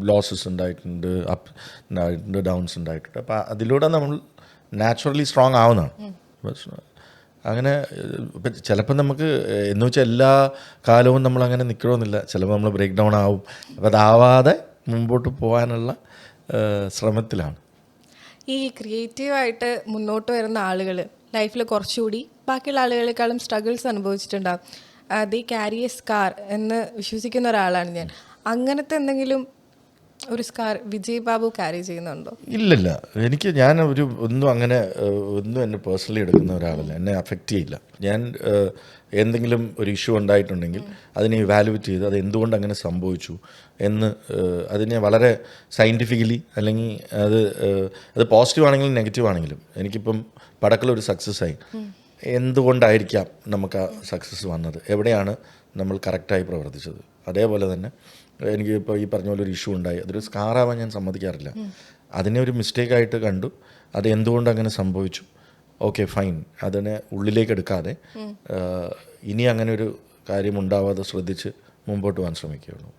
ലോസസ് ഉണ്ടായിട്ടുണ്ട്, അപ്പ് ഉണ്ടായിട്ടുണ്ട്, ഡൗൺസ് ഉണ്ടായിട്ടുണ്ട്. അപ്പോൾ അതിലൂടെ നമ്മൾ നാച്ചുറലി സ്ട്രോങ് ആവുന്നതാണ്. അങ്ങനെ ചിലപ്പോൾ നമുക്ക് എന്ന് വെച്ചാൽ എല്ലാ കാലവും നമ്മളങ്ങനെ നിൽക്കണമെന്നില്ല. ചിലപ്പോൾ നമ്മൾ ബ്രേക്ക് ഡൗൺ ആവും. അപ്പോൾ അതാവാതെ മുമ്പോട്ട് പോകാനുള്ള ശ്രമത്തിലാണ്. ഈ ക്രിയേറ്റീവായിട്ട് മുന്നോട്ട് വരുന്ന ആളുകൾ ലൈഫിൽ കുറച്ചുകൂടി ബാക്കിയുള്ള ആളുകളെക്കാളും സ്ട്രഗിൾസ് അനുഭവിച്ചിട്ടുണ്ടാകും. ദേ ക്യാരി എ സ്കാർ എന്ന് വിശ്വസിക്കുന്ന ഒരാളാണ് ഞാൻ. അങ്ങനത്തെ എന്തെങ്കിലും ഒരു സ്കാർ വിജയ് ബാബു ക്യാരി ചെയ്യുന്നുണ്ടോ? ഇല്ലില്ല, ഞാൻ ഒന്നും അങ്ങനെ ഒന്നും എന്നെ പേഴ്സണലി എടുക്കുന്ന ഒരാളല്ല. എന്നെ അഫക്റ്റ് ചെയ്യില്ല. ഞാൻ എന്തെങ്കിലും ഒരു ഇഷ്യൂ ഉണ്ടായിട്ടുണ്ടെങ്കിൽ അതിനെ ഇവാലുവേറ്റ് ചെയ്ത് അത് എന്തുകൊണ്ട് അങ്ങനെ സംഭവിച്ചു എന്ന് അതിനെ വളരെ സയൻറ്റിഫിക്കലി, അല്ലെങ്കിൽ അത് പോസിറ്റീവ് ആണെങ്കിലും നെഗറ്റീവ് ആണെങ്കിലും, എനിക്കിപ്പം പടക്കളൊരു സക്സസ് ആയി, എന്തുകൊണ്ടായിരിക്കാം നമുക്ക് ആ സക്സസ് വന്നത്, എവിടെയാണ് നമ്മൾ കറക്റ്റായി പ്രവർത്തിച്ചത്. അതേപോലെ തന്നെ എനിക്ക് ഇപ്പോൾ ഈ പറഞ്ഞ പോലെ ഒരു ഇഷ്യൂ ഉണ്ടായി, അതൊരു സ്കാറാവാൻ ഞാൻ സമ്മതിക്കാറില്ല. അതിനെ ഒരു മിസ്റ്റേക്കായിട്ട് കണ്ടു, അത് എന്തുകൊണ്ട് അങ്ങനെ സംഭവിച്ചു, ഓക്കെ ഫൈൻ, അതിനെ ഉള്ളിലേക്ക് എടുക്കാതെ ഇനി അങ്ങനെ ഒരു കാര്യം ഉണ്ടാവാതെ ശ്രദ്ധിച്ച് മുമ്പോട്ട് പോകാൻ ശ്രമിക്കുകയുള്ളൂ.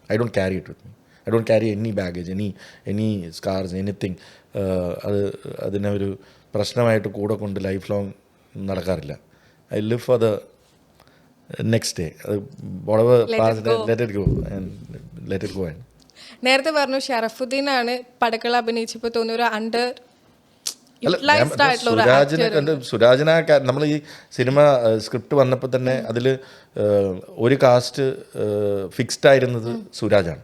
I don't carry it with me. I don't carry any baggage, any scars, anything. അതിനെ ഒരു പ്രശ്നമായിട്ട് കൂടെ കൊണ്ട് ലൈഫ് ലോങ് നടക്കാറില്ല. I live for the next day. whatever past day, let it go and let it go. നേരത്തെ പറഞ്ഞു ഷറഫുദ്ദീനാണ് പടക്കള അഭിനയിച്ചപ്പോൾ തോന്നിയ ഒരു അണ്ടർ യൂട്ടിലൈസ്ഡ് ആയിട്ടുള്ള സുരാജിനെ നമ്മൾ ഈ സിനിമ സ്ക്രിപ്റ്റ് വന്നപ്പോൾ തന്നെ അതിൽ ഒരു കാസ്റ്റ് ഫിക്സ്ഡ് ആയിരുന്നത് സുരാജാണ്.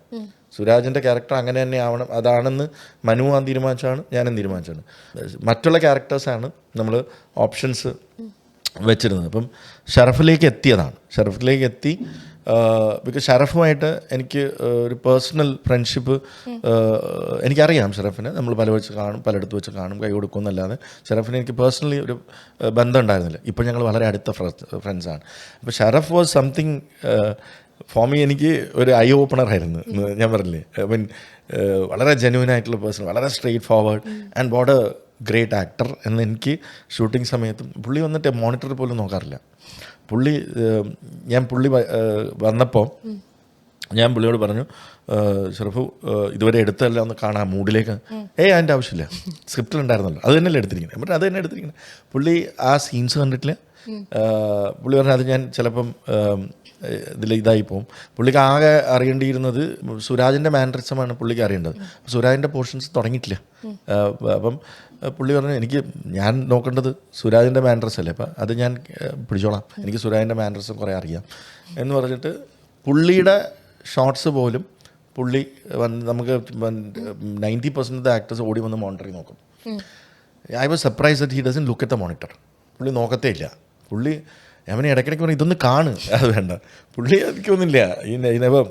സുരാജിൻ്റെ ക്യാരക്ടർ അങ്ങനെ തന്നെ ആവണം, അതാണെന്ന് മനുവാൻ തീരുമാനിച്ചാണ്, ഞാനും തീരുമാനിച്ചാണ്. മറ്റുള്ള ക്യാരക്ടേഴ്സാണ് നമ്മൾ ഓപ്ഷൻസ് വെച്ചിരുന്നത്. അപ്പം ഷറഫിലേക്ക് എത്തിയതാണ്. ഷറഫിലേക്ക് എത്തി ബിക്കോസ് ഷറഫുമായിട്ട് എനിക്ക് ഒരു പേഴ്സണൽ ഫ്രണ്ട്ഷിപ്പ് എനിക്കറിയാം. ഷറഫിനെ നമ്മൾ പലയിടത്ത് വെച്ച് കാണും, കൈ കൊടുക്കുമെന്നല്ലാതെ ഷറഫിന് എനിക്ക് പേഴ്സണലി ഒരു ബന്ധം ഉണ്ടായിരുന്നില്ല. ഇപ്പോൾ ഞങ്ങൾ വളരെ അടുത്ത ഫ്രണ്ട്സാണ്. അപ്പോൾ Sharaf was something for me. എനിക്ക് ഒരു ഐ ഓപ്പണർ ആയിരുന്നു. ഞാൻ പറഞ്ഞില്ലേ, ഐ മീൻ വളരെ ജെന്യൂൻ ആയിട്ടുള്ള പേഴ്സൺ, വളരെ straight forward and what A great actor എന്ന് എനിക്ക് ഷൂട്ടിംഗ് സമയത്തും പുള്ളി വന്നിട്ട് മോണിറ്റർ പോലും നോക്കാറില്ല. പുള്ളി വന്നപ്പോൾ ഞാൻ പുള്ളിയോട് പറഞ്ഞു, ഷറഫു ഇതുവരെ എടുത്തല്ല ഒന്ന് കാണാം മൂഡിലേക്ക്. അതിൻ്റെ ആവശ്യമില്ല, സ്ക്രിപ്റ്റിലുണ്ടായിരുന്നല്ലോ, അത് തന്നെയല്ലേ എടുത്തിരിക്കുന്നത്. അത് തന്നെ എടുത്തിരിക്കുന്നത്. പുള്ളി ആ സീൻസ് കണ്ടിട്ടില്ല, പുള്ളി പറഞ്ഞു അത് ഞാൻ ചിലപ്പം ഇതായി പോകും. പുള്ളിക്ക് ആകെ അറിയേണ്ടിയിരുന്നത് സുരാജിൻ്റെ മാനറിസമാണ് പുള്ളിക്ക് അറിയേണ്ടത്. സുരാജിൻ്റെ പോർഷൻസ് തുടങ്ങിയിട്ടില്ല. അപ്പം പുള്ളി പറഞ്ഞു ഞാൻ നോക്കേണ്ടത് സുരാജിൻ്റെ മാനറിസം അല്ലേ, അപ്പം അത് ഞാൻ പിടിച്ചോളാം, എനിക്ക് സുരാജിൻ്റെ മാനറിസം കുറേ അറിയാം എന്ന് പറഞ്ഞിട്ട് പുള്ളിയുടെ ഷോർട്സ് പോലും പുള്ളി നമുക്ക് 90% ഓഫ് ദ ആക്ടേഴ്സ് ഓടി വന്ന് മോണിറ്റർ ചെയ്ത് നോക്കും. I was surprise that he doesn't look at the monitor. പുള്ളി നോക്കത്തേ ഇല്ല. പുള്ളി അവനെ ഇടയ്ക്കിടയ്ക്ക് പറഞ്ഞു ഇതൊന്ന് കാണ്, അത് വേണ്ട. പുള്ളി എനിക്കൊന്നുമില്ല ഇതിനപ്പം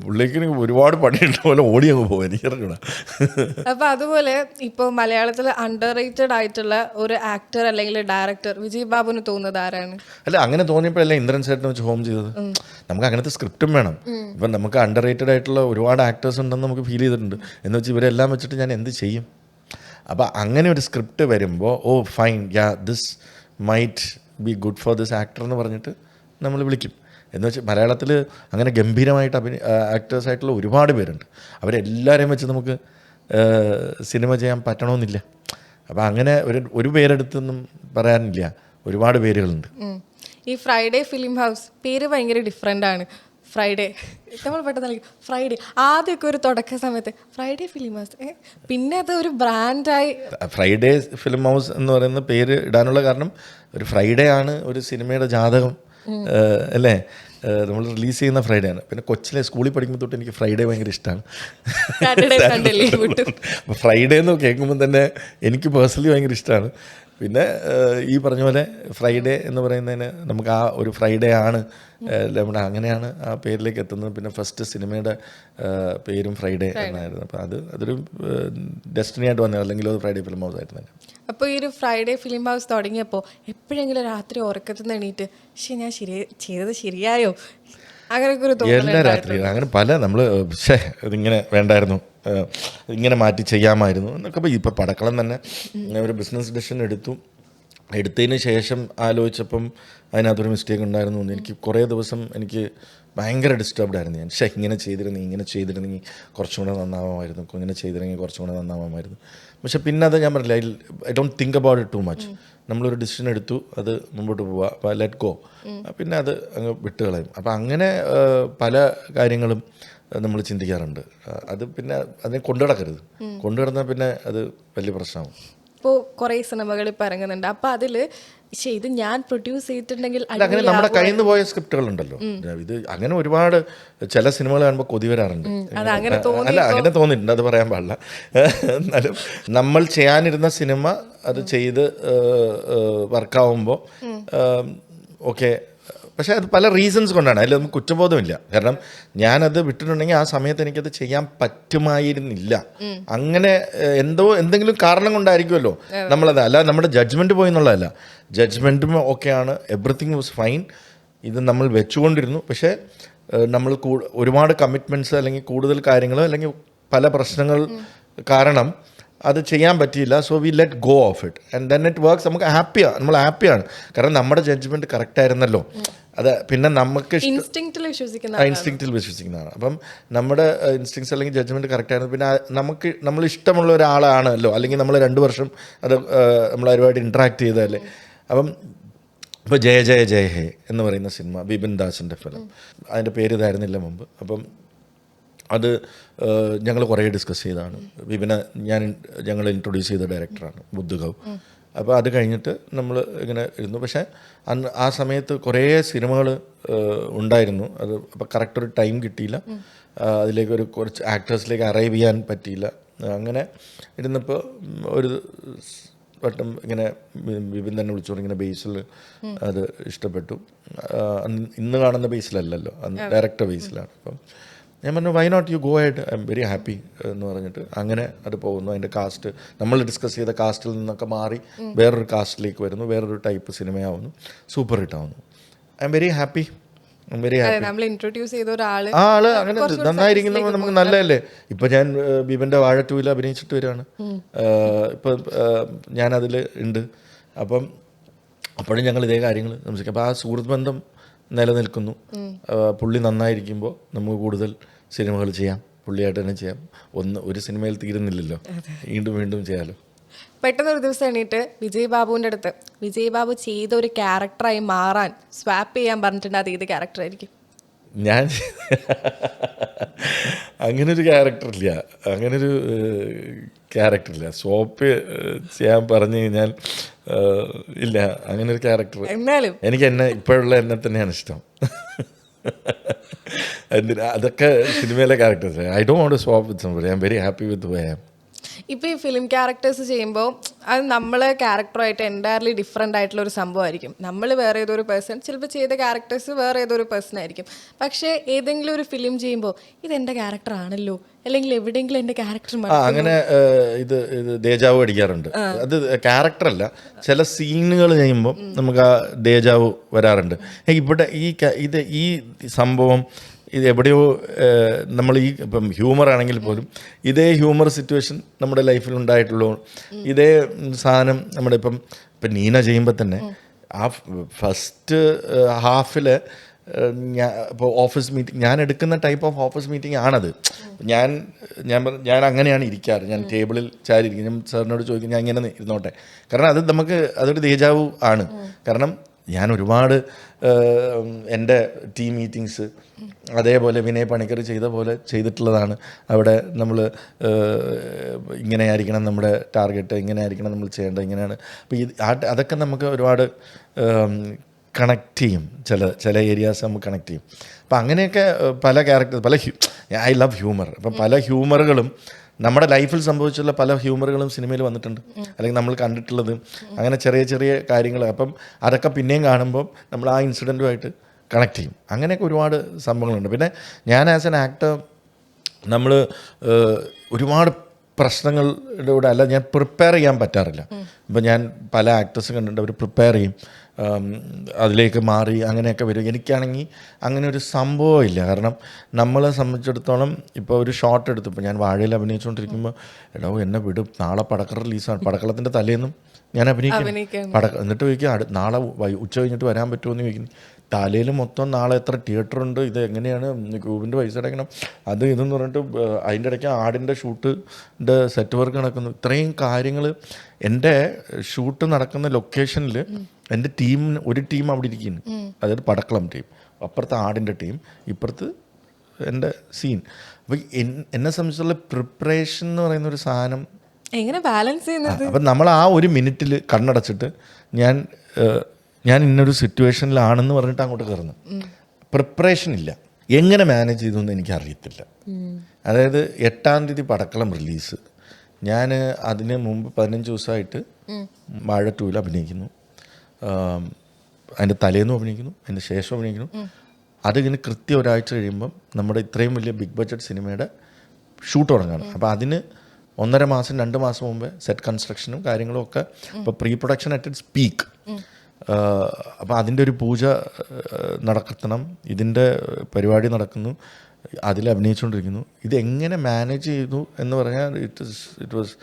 പുള്ളിക്ക് ഒരുപാട് പണിയുണ്ട് പോലെ ഓടി അങ്ങ് പോകും. എനിക്ക് അറിഞ്ഞൂടാ. അപ്പൊ അതുപോലെ ഇപ്പൊ മലയാളത്തിൽ അണ്ടർ റേറ്റഡ് ആയിട്ടുള്ള ഒരു ആക്ടർ അല്ലെങ്കിൽ ഡയറക്ടർ വിജയ് ബാബുവിന് തോന്നുന്നത് ആരാണ്? അല്ല, അങ്ങനെ തോന്നിയപ്പോഴല്ലേ ഇന്ദ്രൻ ചേട്ടനെ വെച്ച് ഹോം ചെയ്തത്. നമുക്ക് അങ്ങനത്തെ സ്ക്രിപ്റ്റും വേണം. ഇപ്പം നമുക്ക് അണ്ടർ റേറ്റഡ് ആയിട്ടുള്ള ഒരുപാട് ആക്ടേഴ്സ് ഉണ്ടെന്ന് നമുക്ക് ഫീൽ ചെയ്തിട്ടുണ്ട്. എന്ന് വെച്ചാൽ ഇവരെല്ലാം വെച്ചിട്ട് ഞാൻ എന്ത് ചെയ്യും? അപ്പോൾ അങ്ങനെ ഒരു സ്ക്രിപ്റ്റ് വരുമ്പോൾ fine, this might be good for this actor എന്ന് പറഞ്ഞിട്ട് നമ്മൾ വിളിക്കും. എന്ന് വെച്ചാൽ മലയാളത്തിൽ അങ്ങനെ ഗംഭീരമായിട്ട് ആക്ടേഴ്സായിട്ടുള്ള ഒരുപാട് പേരുണ്ട്. അവരെല്ലാവരെയും വെച്ച് നമുക്ക് സിനിമ ചെയ്യാൻ പറ്റണമെന്നില്ല. അപ്പോൾ അങ്ങനെ ഒരു പേരെടുത്തൊന്നും പറയാനില്ല, ഒരുപാട് പേരുകളുണ്ട്. ഈ ഫ്രൈഡേ ഫിലിം ഹൗസ് പേര് ഭയങ്കര ഡിഫറെൻ്റ് ആണ്. ഫ്രൈഡേ നമ്മൾ പെട്ടെന്ന് ഫ്രൈഡേ ആദ്യമൊക്കെ ഒരു തുടക്ക സമയത്ത് ഫ്രൈഡേ ഫിലിം ഹൗസ്, പിന്നെ അത് ഒരു ബ്രാൻഡായി. ഫ്രൈഡേ ഫിലിം ഹൗസ് എന്ന് പറയുന്ന പേര് ഇടാനുള്ള കാരണം ഒരു ഫ്രൈഡേ ആണ് ഒരു സിനിമയുടെ ജാതകം അല്ലേ. നമ്മൾ റിലീസ് ചെയ്യുന്ന ഫ്രൈഡേ ആണ്. പിന്നെ കൊച്ചിലെ സ്കൂളിൽ പഠിക്കുമ്പോൾ തൊട്ട് എനിക്ക് ഫ്രൈഡേ ഭയങ്കര ഇഷ്ടമാണ്. അപ്പോൾ ഫ്രൈഡേ എന്ന് കേൾക്കുമ്പോൾ തന്നെ എനിക്ക് പേഴ്സണലി ഭയങ്കര ഇഷ്ടമാണ്. പിന്നെ ഈ പറഞ്ഞ പോലെ ഫ്രൈഡേ എന്ന് പറയുന്നതിന് നമുക്ക് ആ ഒരു ഫ്രൈഡേ ആണ് നമ്മുടെ അങ്ങനെയാണ് ആ പേരിലേക്ക് എത്തുന്നത്. പിന്നെ ഫസ്റ്റ് സിനിമയുടെ പേരും ഫ്രൈഡേ എന്നായിരുന്നു. അപ്പോൾ അതൊരു ഡെസ്റ്റിനി ആയിട്ട് വന്നത്, അല്ലെങ്കിൽ അത് ഫ്രൈഡേ ഫിലിം ഹൗസ് ആയിട്ട് തന്നെ. അപ്പോൾ ഈ ഒരു ഫ്രൈഡേ ഫിലിം ഹൗസ് തുടങ്ങിയപ്പോൾ എപ്പോഴെങ്കിലും രാത്രി ഉറക്കത്തിൽ നിന്ന് എണീറ്റ് ഞാൻ ചെയ്തത് ശരിയായോ അങ്ങനെയൊക്കെ ഒരു എല്ലാ രാത്രി അങ്ങനെ പല നമ്മൾ ഇതിങ്ങനെ വേണ്ടായിരുന്നു, ഇങ്ങനെ മാറ്റി ചെയ്യാമായിരുന്നു എന്നൊക്കെ. ഇപ്പോൾ പടക്കളം തന്നെ ഒരു ബിസിനസ് ഡിസിഷൻ എടുത്തതിന് ശേഷം ആലോചിച്ചപ്പം അതിനകത്തൊരു മിസ്റ്റേക്ക് ഉണ്ടായിരുന്നു. എനിക്ക് കുറേ ദിവസം എനിക്ക് ഭയങ്കര ഡിസ്റ്റർബ്ഡ് ആയിരുന്നു. ഞാൻ ഇങ്ങനെ ചെയ്തിരുന്നെങ്കിൽ കുറച്ചും കൂടെ നന്നാവാമായിരുന്നു, ഇങ്ങനെ ചെയ്തിരുന്നെങ്കിൽ കുറച്ചും കൂടെ നന്നാവാമായിരുന്നു. പക്ഷെ പിന്നെ അത് ഞാൻ പറഞ്ഞില്ല, I don't think about it too much. നമ്മളൊരു ഡിസിഷൻ എടുത്തു, അത് മുമ്പോട്ട് പോവുക, അപ്പോൾ ലെറ്റ് ഗോ, പിന്നെ അത് അങ്ങ് വിട്ടുകളയും. അപ്പോൾ അങ്ങനെ പല കാര്യങ്ങളും നമ്മൾ ചിന്തിക്കാറുണ്ട്. അത് പിന്നെ അതിനെ കൊണ്ടുനടന്നാൽ പിന്നെ അത് വലിയ പ്രശ്നമാകും. ഇപ്പോൾ കുറേ സിനിമകൾ ഇപ്പോൾ ഇറങ്ങുന്നുണ്ട്. അപ്പോൾ അതിൽ ഇത് ഞാൻ പ്രൊഡ്യൂസ് ചെയ്തിട്ടുണ്ടെങ്കിൽ അങ്ങനെ നമ്മുടെ കയ്യിൽ നിന്ന് പോയ സ്ക്രിപ്റ്റുകളുണ്ടല്ലോ. ഇത് അങ്ങനെ ഒരുപാട് ചില സിനിമകൾ കാണുമ്പോൾ കൊതി വരാറുണ്ട്. അല്ല, അങ്ങനെ തോന്നിയിട്ടുണ്ട്, അത് പറയാൻ പാടില്ല. എന്നാലും നമ്മൾ ചെയ്യാനിരുന്ന സിനിമ അത് ചെയ്ത് വർക്കാവുമ്പോൾ ഓക്കെ. പക്ഷേ അത് പല റീസൺസ് കൊണ്ടാണ്, അതിൽ നമുക്ക് കുറ്റബോധമില്ല. കാരണം ഞാനത് വിട്ടിട്ടുണ്ടെങ്കിൽ ആ സമയത്ത് എനിക്കത് ചെയ്യാൻ പറ്റുമായിരുന്നില്ല. അങ്ങനെ എന്തെങ്കിലും കാരണം കൊണ്ടായിരിക്കുമല്ലോ നമ്മളത്. അല്ല നമ്മുടെ ജഡ്ജ്മെൻറ്റ് പോയി എന്നുള്ളതല്ല, ജഡ്ജ്മെൻറ്റും ഓക്കെയാണ്, എവറിത്തിങ് വാസ് ഫൈൻ. ഇത് നമ്മൾ വെച്ചുകൊണ്ടിരുന്നു. പക്ഷേ നമ്മൾ ഒരുപാട് കമ്മിറ്റ്മെൻറ്റ്സ് അല്ലെങ്കിൽ കൂടുതൽ കാര്യങ്ങൾ അല്ലെങ്കിൽ പല പ്രശ്നങ്ങൾ കാരണം അത് ചെയ്യാൻ പറ്റിയില്ല. So we let go of it and then it works. നമ്മൾ ഹാപ്പിയാണ് കാരണം നമ്മുടെ ജഡ്ജ്മെൻറ്റ് കറക്റ്റ് ആയിരുന്നല്ലോ. അത് പിന്നെ നമുക്ക് ഇൻസ്റ്റിങ്ക്റ്റിൽ വിശ്വസിക്കുന്നതാണ്. അപ്പം നമ്മുടെ ഇൻസ്റ്റിങ്സ് അല്ലെങ്കിൽ ജഡ്ജ്മെൻറ്റ് കറക്റ്റ് ആയിരുന്നു. പിന്നെ നമ്മൾ ഇഷ്ടമുള്ള ഒരാളാണല്ലോ, അല്ലെങ്കിൽ നമ്മൾ 2 വർഷം അത് നമ്മളവരുമായിട്ട് ഇൻട്രാക്ട് ചെയ്തതല്ലേ. അപ്പം ഇപ്പോൾ ജയ ജയ ജയ ഹേ എന്ന് പറയുന്ന സിനിമ, ബിപിൻ ദാസിൻ്റെ ഫിലിം, അതിൻ്റെ പേര് ഇതായിരുന്നില്ല മുമ്പ്. അപ്പം അത് ഞങ്ങൾ കുറേ ഡിസ്കസ് ചെയ്തതാണ്. ബിപിനെ ഞങ്ങൾ ഇൻട്രൊഡ്യൂസ് ചെയ്ത ഡയറക്ടറാണ് ബുദ്ധുഗവ്. അപ്പോൾ അത് കഴിഞ്ഞിട്ട് നമ്മൾ ഇങ്ങനെ ഇരുന്നു. പക്ഷേ ആ സമയത്ത് കുറേ സിനിമകൾ ഉണ്ടായിരുന്നു. അത് അപ്പോൾ കറക്റ്റ് ഒരു ടൈം കിട്ടിയില്ല, അതിലേക്ക് കുറച്ച് ആക്ടേഴ്സിലേക്ക് അറൈവ് ചെയ്യാൻ പറ്റിയില്ല. അങ്ങനെ ഇരുന്നപ്പോൾ ഒരു വട്ടം ഇങ്ങനെ ബിപിൻ തന്നെ വിളിച്ചു പറഞ്ഞു, ഇങ്ങനെ ബേസിൽ അത് ഇഷ്ടപ്പെട്ടു. ഇന്ന് കാണുന്ന ബേസിലല്ലല്ലോ, ഡയറക്ടർ ബേസിലാണ്. അപ്പം ഞാൻ പറഞ്ഞു why not you go ahead, I'm very happy എന്ന് പറഞ്ഞിട്ട് അങ്ങനെ അത് പോകുന്നു. അതിൻ്റെ കാസ്റ്റ് നമ്മൾ ഡിസ്കസ് ചെയ്ത കാസ്റ്റിൽ നിന്നൊക്കെ മാറി വേറൊരു കാസ്റ്റിലേക്ക് വരുന്നു, വേറൊരു ടൈപ്പ് സിനിമയാവുന്നു, സൂപ്പർ ഹിറ്റ് ആവുന്നു. I M very happy. ആള് അങ്ങനെ നന്നായിരിക്കുന്ന നമുക്ക് നല്ലതല്ലേ. ഇപ്പം ഞാൻ ബിപിൻ്റെ വാഴ 2 അഭിനയിച്ചിട്ട് വരികയാണ്. ഇപ്പം ഞാനതിൽ ഉണ്ട്. അപ്പം അപ്പോഴും ഞങ്ങൾ ഇതേ കാര്യങ്ങൾ സംസാരിക്കും. അപ്പോൾ ആ സുഹൃത്ത് ബന്ധം നിലനിൽക്കുന്നു. പുള്ളി നന്നായിരിക്കുമ്പോൾ നമുക്ക് കൂടുതൽ സിനിമകൾ ചെയ്യാം, പുള്ളിയായിട്ട് തന്നെ ചെയ്യാം. ഒരു സിനിമയിൽ തീരുന്നില്ലല്ലോ, വീണ്ടും ചെയ്യാമല്ലോ. പെട്ടെന്നൊരു ദിവസം എണീറ്റ് വിജയ് ബാബുവിൻ്റെ അടുത്ത് വിജയ് ബാബു ചെയ്ത ഒരു ക്യാരക്ടറായി മാറാൻ സ്വാപ്പ് ചെയ്യാൻ പറഞ്ഞിട്ടുണ്ട്, അത് ഏത് ക്യാരക്ടറായിരിക്കും? ഞാൻ അങ്ങനൊരു ക്യാരക്ടറില്ല, അങ്ങനൊരു ക്യാരക്ടറില്ല. സ്വാപ്പ് ചെയ്യാൻ പറഞ്ഞു കഴിഞ്ഞാൽ ഇല്ല, അങ്ങനൊരു ക്യാരക്ടർ. എന്നാലും എനിക്ക് ഇപ്പോഴുള്ള എന്നെ തന്നെയാണ് ഇഷ്ടം. അതൊക്കെ സിനിമയിലെ characters. I don't want to swap with somebody. I am very happy with who I am. ഇപ്പോൾ ഈ ഫിലിം ക്യാരക്ടേഴ്സ് ചെയ്യുമ്പോൾ അത് നമ്മൾ ക്യാരക്ടറായിട്ട് എൻറ്റയർലി ഡിഫറെൻ്റ് ആയിട്ടുള്ള ഒരു സംഭവമായിരിക്കും. നമ്മൾ വേറെ ഏതൊരു പേഴ്സൺ, ചിലപ്പോൾ ചെയ്ത ക്യാരക്ടേഴ്സ് വേറെ ഏതൊരു പേഴ്സൺ ആയിരിക്കും. പക്ഷേ ഏതെങ്കിലും ഒരു ഫിലിം ചെയ്യുമ്പോൾ ഇതെൻ്റെ ക്യാരക്ടർ ആണല്ലോ, അല്ലെങ്കിൽ എവിടെയെങ്കിലും എൻ്റെ ക്യാരക്ടർ അങ്ങനെ ഇത് ദേജാവ് അടിക്കാറുണ്ട്. അത് ക്യാരക്ടറല്ല, ചില സീനുകൾ ചെയ്യുമ്പോൾ നമുക്ക് ആ ദേജാവ് വരാറുണ്ട്. ഇവിടെ ഈ സംഭവം ഇത് എവിടെയോ നമ്മൾ ഇപ്പം ഹ്യൂമർ ആണെങ്കിൽ പോലും ഇതേ ഹ്യൂമർ സിറ്റുവേഷൻ നമ്മുടെ ലൈഫിൽ ഉണ്ടായിട്ടുള്ളൂ. ഇതേ സാധനം നമ്മുടെ ഇപ്പം നീന ചെയ്യുമ്പോൾ തന്നെ ആ ഫസ്റ്റ് ഹാഫിൽ ഇപ്പോൾ ഓഫീസ് മീറ്റിംഗ് ഞാൻ എടുക്കുന്ന ടൈപ്പ് ഓഫ് ഓഫീസ് മീറ്റിംഗ് ആണത്. ഞാൻ അങ്ങനെയാണ് ഇരിക്കാറ്. ഞാൻ ടേബിളിൽ ചാരിയിരിക്കും. ഞാൻ സാറിനോട് ചോദിക്കും ഞാൻ ഇങ്ങനെ ഇരുന്നോട്ടെ, കാരണം അത് നമുക്ക് അതൊരു ദേജാവു ആണ്. കാരണം ഞാൻ ഒരുപാട് എൻ്റെ ടീം മീറ്റിങ്സ് അതേപോലെ വിനയ് പണിക്കർ ചെയ്ത പോലെ ചെയ്തിട്ടുള്ളതാണ്. അവിടെ നമ്മൾ ഇങ്ങനെയായിരിക്കണം നമ്മുടെ ടാർഗറ്റ്, ഇങ്ങനെയായിരിക്കണം നമ്മൾ ചെയ്യേണ്ടത്, ഇങ്ങനെയാണ്. അപ്പോൾ അതൊക്കെ നമുക്ക് ഒരുപാട് കണക്ട് ചെയ്യും. ചില ഏരിയാസ് നമുക്ക് കണക്ട് ചെയ്യും. അപ്പം അങ്ങനെയൊക്കെ പല ക്യാരക്ടേഴ്സ് ഐ ലവ് ഹ്യൂമർ. അപ്പം പല ഹ്യൂമറുകളും നമ്മുടെ ലൈഫിൽ സംഭവിച്ചുള്ള പല ഹ്യൂമറുകളും സിനിമയിൽ വന്നിട്ടുണ്ട്, അല്ലെങ്കിൽ നമ്മൾ കണ്ടിട്ടുള്ളത്. അങ്ങനെ ചെറിയ ചെറിയ കാര്യങ്ങൾ. അപ്പം അതൊക്കെ പിന്നെയും കാണുമ്പോൾ നമ്മൾ ആ ഇൻസിഡൻറ്റുമായിട്ട് കണക്ട് ചെയ്യും. അങ്ങനെയൊക്കെ ഒരുപാട് സംഭവങ്ങളുണ്ട്. പിന്നെ ഞാൻ ആസ് എൻ ആക്ടർ നമ്മൾ ഒരുപാട് പ്രശ്നങ്ങളുടെ കൂടെ അല്ല ഞാൻ പ്രിപ്പയർ ചെയ്യാൻ പറ്റാറില്ല. ഇപ്പം ഞാൻ പല ആക്ടേഴ്സ് കണ്ടിട്ടുണ്ട്, അവർ പ്രിപ്പയർ ചെയ്യും, അതിലേക്ക് മാറി അങ്ങനെയൊക്കെ വരും. എനിക്കാണെങ്കിൽ അങ്ങനെ ഒരു സംഭവമില്ല. കാരണം നമ്മളെ സംബന്ധിച്ചിടത്തോളം ഇപ്പോൾ ഒരു ഷോട്ട് എടുത്തു, ഇപ്പോൾ ഞാൻ വാഴയിൽ അഭിനയിച്ചുകൊണ്ടിരിക്കുമ്പോൾ എടോ എന്നെ വിടും, നാളെ പടക്ക റിലീസാണ്, പടക്കളത്തിൻ്റെ തലേന്നും ഞാൻ അഭിനയിക്കും. എന്നിട്ട് ചോദിക്കും നാളെ ഉച്ച കഴിഞ്ഞിട്ട് വരാൻ പറ്റുമോ എന്ന് ചോദിക്കുന്നു. തലയിൽ മൊത്തം നാളെ എത്ര തിയേറ്ററുണ്ട്, ഇത് എങ്ങനെയാണ് ക്യൂബിൻ്റെ പൈസ അടയ്ക്കണം, അത് ഇതെന്ന് പറഞ്ഞിട്ട് അതിൻ്റെ ഇടയ്ക്ക് ആടിൻ്റെ ഷൂട്ടിൻ്റെ സെറ്റ് വർക്ക് നടക്കുന്നു. ഇത്രയും കാര്യങ്ങൾ. എൻ്റെ ഷൂട്ട് നടക്കുന്ന ലൊക്കേഷനിൽ എൻ്റെ ഒരു ടീം അവിടെ ഇരിക്കുന്നു, അതായത് പടക്കളം ടീം, അപ്പുറത്ത് ആടിൻ്റെ ടീം, ഇപ്പുറത്ത് എൻ്റെ സീൻ. അപ്പോൾ എന്നെ സംബന്ധിച്ചുള്ള പ്രിപ്പറേഷൻ എന്ന് പറയുന്ന ഒരു സാധനം എങ്ങനെ ബാലൻസ് ചെയ്യുന്നത്? അപ്പം നമ്മൾ ആ ഒരു മിനിറ്റിൽ കണ്ണടച്ചിട്ട് ഞാൻ ഇന്നൊരു സിറ്റുവേഷനിലാണെന്ന് പറഞ്ഞിട്ട് അങ്ങോട്ട് കയറുന്നു. പ്രിപ്പറേഷൻ ഇല്ല. എങ്ങനെ മാനേജ് ചെയ്തു എന്ന് എനിക്കറിയത്തില്ല. അതായത് 8-ാം തീയതി പടക്കളം റിലീസ്. ഞാൻ അതിന് മുമ്പ് 15 ദിവസമായിട്ട് വാഴ 2-ൽ അഭിനയിക്കുന്നു. അതിൻ്റെ തലേന്നും അഭിനയിക്കുന്നു, അതിൻ്റെ ശേഷം അഭിനയിക്കുന്നു. അതിങ്ങനെ കൃത്യം ഒരാഴ്ച കഴിയുമ്പം നമ്മുടെ ഇത്രയും വലിയ ബിഗ് ബഡ്ജറ്റ് സിനിമയുടെ ഷൂട്ട് തുടങ്ങുകയാണ്. അപ്പോൾ അതിന് 1.5 മാസം 2 മാസം മുമ്പേ സെറ്റ് കൺസ്ട്രക്ഷനും കാര്യങ്ങളും ഒക്കെ. ഇപ്പോൾ pre production at its peak. അപ്പോൾ അതിൻ്റെ ഒരു പൂജ നടത്തണം, ഇതിൻ്റെ പരിപാടി നടക്കുന്നു, അതിൽ അഭിനയിച്ചുകൊണ്ടിരിക്കുന്നു. ഇതെങ്ങനെ മാനേജ് ചെയ്തു എന്ന് പറഞ്ഞാൽ it was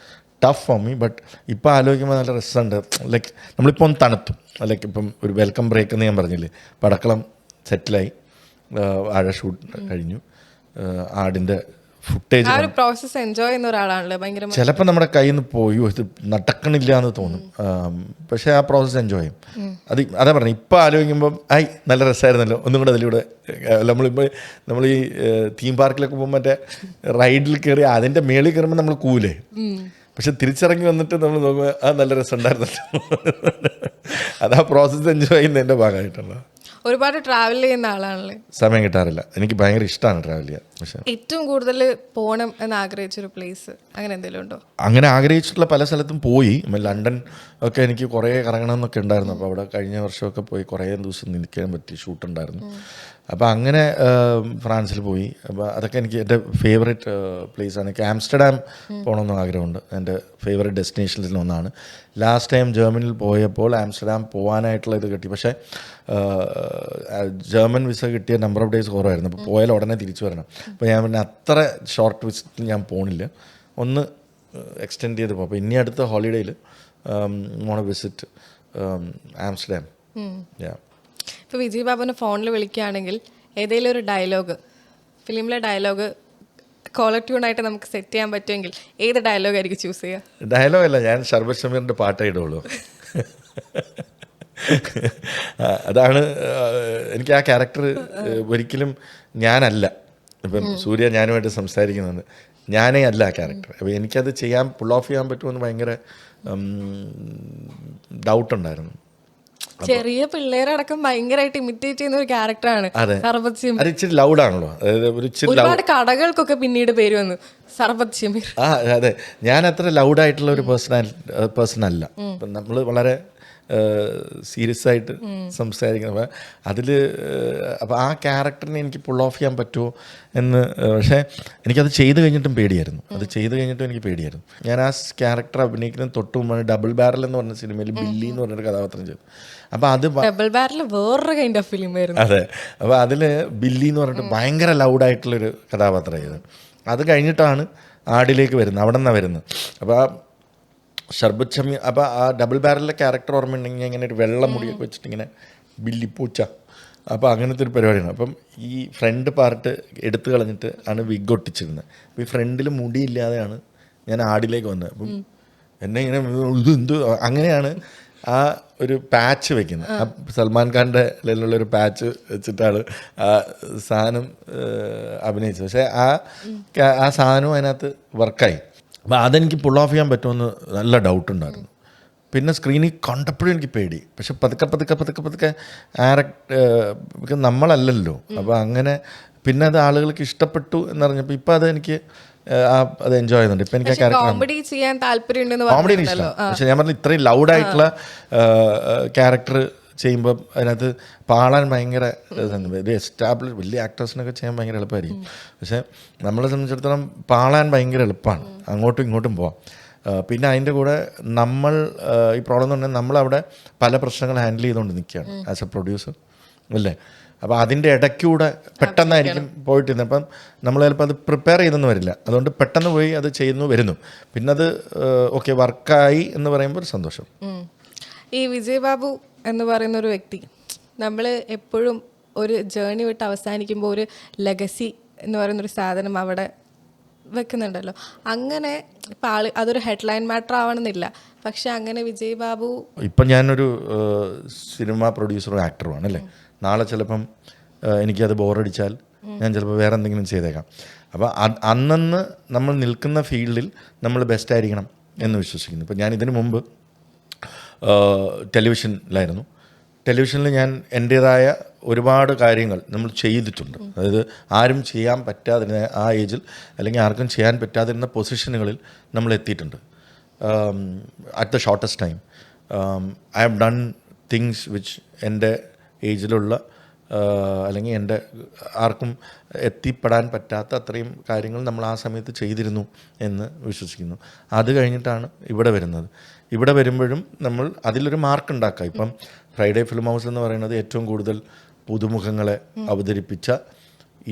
tough for me. But ഇപ്പോൾ ആലോചിക്കുമ്പോൾ നല്ല രസമുണ്ട്. ലൈക്ക് നമ്മളിപ്പോൾ ഒന്ന് തണുത്തു, ലൈക്ക് ഇപ്പം ഒരു വെൽക്കം ബ്രേക്ക് എന്ന് ഞാൻ പറഞ്ഞില്ലേ, പടക്കളം സെറ്റിലായി, വാഴ ഷൂട്ട് കഴിഞ്ഞു, ആടിൻ്റെ ഫുട്ടേജ്. പ്രോസസ് എൻജോയ് ചെയ്യുന്ന ഒരാളാണല്ലോ ഭയങ്കര. ചിലപ്പോൾ നമ്മുടെ കയ്യിൽ നിന്ന് പോയോ ഇത് നടക്കണില്ല എന്ന് തോന്നും, പക്ഷേ ആ പ്രോസസ്സ് എൻജോയ് ചെയ്യും. അതാ പറഞ്ഞു. ഇപ്പോൾ ആലോചിക്കുമ്പം നല്ല രസമായിരുന്നല്ലോ, ഒന്നും കൂടെ അതിലൂടെ. നമ്മൾ ഈ തീം പാർക്കിലൊക്കെ പോകുമ്പോൾ മറ്റേ റൈഡിൽ കയറി അതിൻ്റെ മേളിൽ കയറുമ്പോൾ നമ്മൾ കൂലേ, പക്ഷെ തിരിച്ചിറങ്ങി വന്നിട്ട് നമ്മൾ നോക്കുമ്പോൾ നല്ല രസം ഉണ്ടായിരുന്നല്ലോ. അതാ പ്രോസസ്സ് എൻജോയ് ചെയ്യുന്നതിൻ്റെ ഭാഗമായിട്ടുള്ള. ഒരുപാട് ട്രാവൽ ചെയ്യുന്ന ആളാണല്ലേ? സമയം കിട്ടാറില്ല. എനിക്ക് ഭയങ്കര ഇഷ്ടമാണ് ട്രാവൽ ചെയ്യാൻ. പക്ഷേ ഏറ്റവും കൂടുതൽ പോകണം എന്ന് ആഗ്രഹിച്ചൊരു പ്ലേസ് അങ്ങനെ എന്തെങ്കിലും ഉണ്ടോ? അങ്ങനെ ആഗ്രഹിച്ചിട്ടുള്ള പല സ്ഥലത്തും പോയി. ലണ്ടൻ ഒക്കെ എനിക്ക് കുറേ കറങ്ങണം എന്നൊക്കെ ഉണ്ടായിരുന്നു. അപ്പോൾ അവിടെ കഴിഞ്ഞ വർഷമൊക്കെ പോയി കുറേ ദിവസം നിൽക്കാൻ പറ്റി, ഷൂട്ടുണ്ടായിരുന്നു. അപ്പോൾ അങ്ങനെ ഫ്രാൻസിൽ പോയി. അപ്പോൾ അതൊക്കെ എനിക്ക് എൻ്റെ ഫേവറേറ്റ് പ്ലേസാണ്. എനിക്ക് ആംസ്റ്റർഡാം പോകണമെന്ന് ആഗ്രഹമുണ്ട്. എൻ്റെ ഫേവറേറ്റ് ഡെസ്റ്റിനേഷൻസിൽ ഒന്നാണ്. ലാസ്റ്റ് ടൈം ജർമ്മനിയിൽ പോയപ്പോൾ ആംസ്റ്റർഡാം പോകാനായിട്ടുള്ള ഇത് കിട്ടി, പക്ഷേ ജർമ്മൻ വിസ കിട്ടിയ നമ്പർ ഓഫ് ഡേയ്സ് കുറവായിരുന്നു. അപ്പോൾ പോയാൽ ഉടനെ തിരിച്ചു വരണം. അപ്പോൾ ഞാൻ പിന്നെ അത്ര ഷോർട്ട് വിസിറ്റിൽ ഞാൻ പോണില്ല, ഒന്ന് എക്സ്റ്റെൻഡ് ചെയ്ത് പോകും. അപ്പോൾ ഇനി അടുത്ത ഹോളിഡേയിൽ മോണ വിസിറ്റ് ആംസ്റ്റർഡാം. ഇപ്പോൾ വിജയ് ബാബുവിനെ ഫോണിൽ വിളിക്കുകയാണെങ്കിൽ ഏതെങ്കിലും ഒരു ഡയലോഗ്, ഫിലിമിലെ ഡയലോഗ് കോളർ ട്യൂണായിട്ട് നമുക്ക് സെറ്റ് ചെയ്യാൻ പറ്റുമെങ്കിൽ ഏത് ഡയലോഗ് ആയിരിക്കും ചൂസ് ചെയ്യുക? ഡയലോഗല്ല, ഞാൻ ഷർബത് ഷമീറിൻ്റെ പാട്ടേ ഇടുള്ളൂ. അതാണ് എനിക്ക് ആ ക്യാരക്ടർ ഒരിക്കലും ഞാനല്ല. ഇപ്പം സൂര്യ ഞാനുമായിട്ട് സംസാരിക്കുന്നുണ്ട്, ഞാനേ അല്ല ആ ക്യാരക്ടർ. അപ്പോൾ എനിക്കത് പുൾ ഓഫ് ചെയ്യാൻ പറ്റുമെന്ന് ഭയങ്കര ഡൗട്ടുണ്ടായിരുന്നു. ചെറിയ പിള്ളേരടക്കം ഭയങ്കരമായിട്ട് ഇമിറ്റേറ്റ് ചെയ്യുന്ന ഒരു ക്യാരക്ടറാണ് സർബത് ഷമീർ. അത് ഇച്ചിരി ലൗഡാണല്ലോ, ഒരുപാട് കടകൾക്കൊക്കെ പിന്നീട് പേര് വന്നു സർബത് ഷമീർ. അതെ, ഞാൻ അത്ര ലൗഡായിട്ടുള്ള ഒരു പേഴ്സൺ അല്ല. നമ്മൾ വളരെ സീരിയസ് ആയിട്ട് സംസാരിക്കുന്നത്. അതിൽ അപ്പോൾ ആ ക്യാരക്ടറിനെ എനിക്ക് പുൾ ഓഫ് ചെയ്യാൻ പറ്റുമോ എന്ന്. പക്ഷേ എനിക്കത് ചെയ്ത് കഴിഞ്ഞിട്ടും പേടിയായിരുന്നു. എനിക്ക് പേടിയായിരുന്നു. ഞാൻ ആ ക്യാരക്ടർ അഭിനയിക്കുന്ന തൊട്ട് മുമ്പാണ് ഡബിൾ ബാരൽ എന്ന് പറഞ്ഞ സിനിമയിൽ ബില്ലി എന്ന് പറഞ്ഞൊരു കഥാപാത്രം ചെയ്തു. അപ്പോൾ അത് ഡബിൾ ബാരൽ വേറൊരു കൈൻഡ് ഓഫ് ഫിലിം ആയിരുന്നു. അതെ, അപ്പോൾ അതിൽ ബില്ലി എന്ന് പറഞ്ഞിട്ട് ഭയങ്കര ലൗഡായിട്ടുള്ളൊരു കഥാപാത്രം ചെയ്തത്. അത് കഴിഞ്ഞിട്ടാണ് ആടിലേക്ക് വരുന്നത്, അവിടെ നിന്നാണ് വരുന്നത്. അപ്പോൾ ആ ഷർബത് ഷമീർ, അപ്പോൾ ആ ഡബിൾ ബാരലിലെ ക്യാരക്ടർ ഓർമ്മയുണ്ടെങ്കിൽ ഇങ്ങനെ ഒരു വെള്ള മുടിയൊക്കെ വെച്ചിട്ട് ഇങ്ങനെ ബില്ലിപ്പൂച്ച, അപ്പോൾ അങ്ങനത്തെ ഒരു പരിപാടിയാണ്. അപ്പം ഈ ഫ്രണ്ട് പാർട്ട് എടുത്തു കളഞ്ഞിട്ട് ആണ് വിഗ് ഒട്ടിച്ചിരുന്നത്. അപ്പോൾ ഈ ഫ്രണ്ടിൽ മുടിയില്ലാതെയാണ് ഞാൻ ആടിലേക്ക് വന്നത്. അപ്പം എന്നെ ഇങ്ങനെ ഇതെന്ത് അങ്ങനെയാണ് ആ ഒരു പാച്ച് വെക്കുന്നത്. ആ സൽമാൻ ഖാൻ്റെ ഒരു പാച്ച് വെച്ചിട്ടാണ് ആ സാധനം അഭിനയിച്ചത്. പക്ഷേ ആ സാധനവും അതിനകത്ത് വർക്കായി. അപ്പോൾ അതെനിക്ക് പുൾ ഓഫ് ചെയ്യാൻ പറ്റുമെന്ന് നല്ല ഡൗട്ടുണ്ടായിരുന്നു. പിന്നെ സ്ക്രീനിൽ കണ്ടപ്പോഴും എനിക്ക് പേടി. പക്ഷെ പതുക്കെ നമ്മളല്ലല്ലോ. അപ്പോൾ അങ്ങനെ പിന്നെ അത് ആളുകൾക്ക് ഇഷ്ടപ്പെട്ടു എന്നറിഞ്ഞപ്പോൾ ഇപ്പം അത് എനിക്ക് അത് എൻജോയ് ചെയ്യുന്നുണ്ട്. ഇപ്പം എനിക്ക് ആ ക്യാരക്ടർ കോമഡി ചെയ്യാൻ താല്പര്യമുണ്ടെന്ന് കോമഡിയാണ് ഇഷ്ടം. പക്ഷെ ഞാൻ പറഞ്ഞു ഇത്രയും ലൗഡായിട്ടുള്ള ക്യാരക്ടർ ചെയ്യുമ്പോൾ അതിനകത്ത് പാളാൻ ഭയങ്കര എസ്റ്റാബ്ലിഷ് വലിയ ആക്ടേഴ്സിനൊക്കെ ചെയ്യാൻ ഭയങ്കര എളുപ്പമായിരിക്കും. പക്ഷേ നമ്മളെ സംബന്ധിച്ചിടത്തോളം പാളാൻ ഭയങ്കര എളുപ്പമാണ്, അങ്ങോട്ടും ഇങ്ങോട്ടും പോവാം. പിന്നെ അതിൻ്റെ കൂടെ നമ്മൾ ഈ പ്രോബ്ലം എന്ന് പറഞ്ഞാൽ നമ്മളവിടെ പല പ്രശ്നങ്ങൾ ഹാൻഡിൽ ചെയ്തുകൊണ്ട് നിൽക്കുകയാണ് ആസ് എ പ്രൊഡ്യൂസർ അല്ലേ. അപ്പോൾ അതിൻ്റെ ഇടയ്ക്കൂടെ പെട്ടെന്നായിരിക്കും പോയിട്ടിരുന്നത്. അപ്പം നമ്മൾ ചിലപ്പോൾ അത് പ്രിപ്പയർ ചെയ്തെന്ന് വരില്ല. അതുകൊണ്ട് പെട്ടെന്ന് പോയി അത് വരുന്നു. പിന്നെ അത് ഓക്കെ വർക്കായി എന്ന് പറയുമ്പോൾ ഒരു സന്തോഷം. ഈ വിജയ് ബാബു എന്ന് പറയുന്ന ഒരു വ്യക്തി, നമ്മൾ എപ്പോഴും ഒരു ജേണി വിട്ട് അവസാനിക്കുമ്പോൾ ഒരു ലെഗസി എന്ന് പറയുന്നൊരു സാധനം അവിടെ വെക്കുന്നുണ്ടല്ലോ. അങ്ങനെ ഇപ്പം അതൊരു ഹെഡ്ലൈൻ മാറ്റർ ആവണമെന്നില്ല, പക്ഷെ അങ്ങനെ വിജയ് ബാബു ഇപ്പം ഞാനൊരു സിനിമ പ്രൊഡ്യൂസറും ആക്ടറുമാണ് അല്ലേ. നാളെ ചിലപ്പം എനിക്കത് ബോറടിച്ചാൽ ഞാൻ ചിലപ്പോൾ വേറെ എന്തെങ്കിലും ചെയ്തേക്കാം. അപ്പോൾ അന്നന്ന് നമ്മൾ നിൽക്കുന്ന ഫീൽഡിൽ നമ്മൾ ബെസ്റ്റ് ആയിരിക്കണം എന്ന് വിശ്വസിക്കുന്നു. ഇപ്പം ഞാൻ ഇതിനു മുമ്പ് ടെലിവിഷനിലായിരുന്നു. ടെലിവിഷനിൽ ഞാൻ എൻ്റേതായ ഒരുപാട് കാര്യങ്ങൾ നമ്മൾ ചെയ്തിട്ടുണ്ട്. അതായത് ആരും ചെയ്യാൻ പറ്റാതിരുന്ന ആ ഏജിൽ അല്ലെങ്കിൽ ആർക്കും ചെയ്യാൻ പറ്റാതിരുന്ന പൊസിഷനുകളിൽ നമ്മൾ എത്തിയിട്ടുണ്ട്. At the shortest time I have done things which എൻ്റെ ഏജിലുള്ള അല്ലെങ്കിൽ എൻ്റെ ആർക്കും എത്തിപ്പെടാൻ പറ്റാത്ത അത്രയും കാര്യങ്ങൾ നമ്മൾ ആ സമയത്ത് ചെയ്തിരുന്നു എന്ന് വിശ്വസിക്കുന്നു. അത് കഴിഞ്ഞിട്ടാണ് ഇവിടെ വരുന്നത്. ഇവിടെ വരുമ്പോഴും നമ്മൾ അതിലൊരു മാർക്ക് ഉണ്ടാക്കുക. ഇപ്പം ഫ്രൈഡേ ഫിലിം ഹൗസ് എന്ന് പറയുന്നത് ഏറ്റവും കൂടുതൽ പുതുമുഖങ്ങളെ അവതരിപ്പിച്ച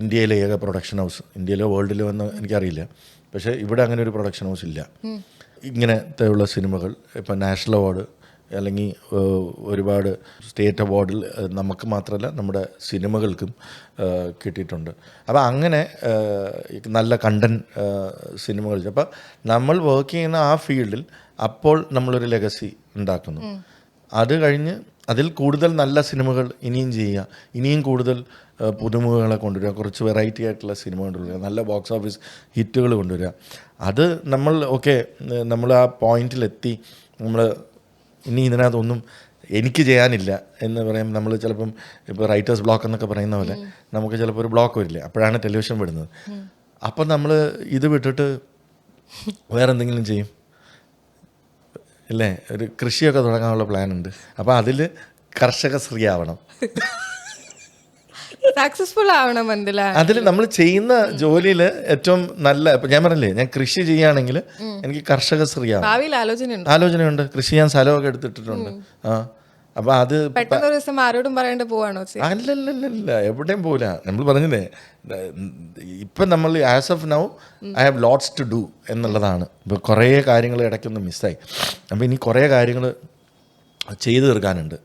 ഇന്ത്യയിലെ ഏക പ്രൊഡക്ഷൻ ഹൗസ്, ഇന്ത്യയിലോ വേൾഡിലോ എന്ന് എനിക്കറിയില്ല. പക്ഷേ ഇവിടെ അങ്ങനെ ഒരു പ്രൊഡക്ഷൻ ഹൗസ് ഇല്ല. ഇങ്ങനത്തെ ഉള്ള സിനിമകൾ ഇപ്പം നാഷണൽ അവാർഡ് അല്ലെങ്കിൽ ഒരുപാട് സ്റ്റേറ്റ് അവാർഡിൽ നമുക്ക് മാത്രമല്ല നമ്മുടെ സിനിമകൾക്കും കിട്ടിയിട്ടുണ്ട്. അപ്പോൾ അങ്ങനെ നല്ല കണ്ടൻറ് സിനിമകൾ. അപ്പോൾ നമ്മൾ വർക്ക് ചെയ്യുന്ന ആ ഫീൽഡിൽ അപ്പോൾ നമ്മളൊരു ലെഗസി ഉണ്ടാക്കുന്നു. അത് കഴിഞ്ഞ് അതിൽ കൂടുതൽ നല്ല സിനിമകൾ ഇനിയും ചെയ്യുക, ഇനിയും കൂടുതൽ പുതുമുഖങ്ങളെ കൊണ്ടുവരിക, കുറച്ച് വെറൈറ്റി ആയിട്ടുള്ള സിനിമ കൊണ്ടുവരിക, നല്ല ബോക്സ് ഓഫീസ് ഹിറ്റുകൾ കൊണ്ടുവരിക. അത് നമ്മൾ ആ പോയിന്റിലെത്തി നമ്മൾ ഇനി ഇതിനകത്തൊന്നും എനിക്ക് ചെയ്യാനില്ല എന്ന് പറയും. നമ്മൾ ചിലപ്പം ഇപ്പോൾ റൈറ്റേഴ്സ് ബ്ലോക്ക് എന്നൊക്കെ പറയുന്ന പോലെ നമുക്ക് ചിലപ്പോൾ ഒരു ബ്ലോക്ക് വരില്ലേ, അപ്പോഴാണ് ടെലിവിഷൻ വിടുന്നത്. അപ്പം നമ്മൾ ഇത് വിട്ടിട്ട് വേറെ എന്തെങ്കിലും ചെയ്യും ഇല്ലേ. ഒരു കൃഷിയൊക്കെ തുടങ്ങാനുള്ള പ്ലാൻ ഉണ്ട്. അപ്പോൾ അതിൽ കർഷക സ്ത്രീ ആവണം, സക്സസ്ഫുൾ ആവണം. അതിൽ നമ്മൾ ചെയ്യുന്ന ജോലിയിൽ ഏറ്റവും നല്ല. ഇപ്പം ഞാൻ പറഞ്ഞില്ലേ, ഞാൻ കൃഷി ചെയ്യുകയാണെങ്കിൽ എനിക്ക് കർഷക സ്ത്രീ ആവണം. ആലോചനയുണ്ട്. കൃഷി ചെയ്യാൻ സ്ഥലമൊക്കെ എടുത്തിട്ടുണ്ട്. അപ്പോൾ അത് പെട്ടെന്ന് ഒരു ദിവസം ആരോടും പറയേണ്ട പോവാണോ? അല്ലല്ലല്ല, എവിടെയും പോകില്ല. നമ്മൾ പറഞ്ഞില്ലേ, ഇപ്പം നമ്മൾ as of now I have lots to do എന്നുള്ളതാണ്. ഇപ്പോൾ കുറേ കാര്യങ്ങൾ ഇടയ്ക്കൊന്ന് മിസ്സായി. അപ്പോൾ ഇനി കുറേ കാര്യങ്ങൾ ചെയ്തു തീർക്കാനുണ്ട്.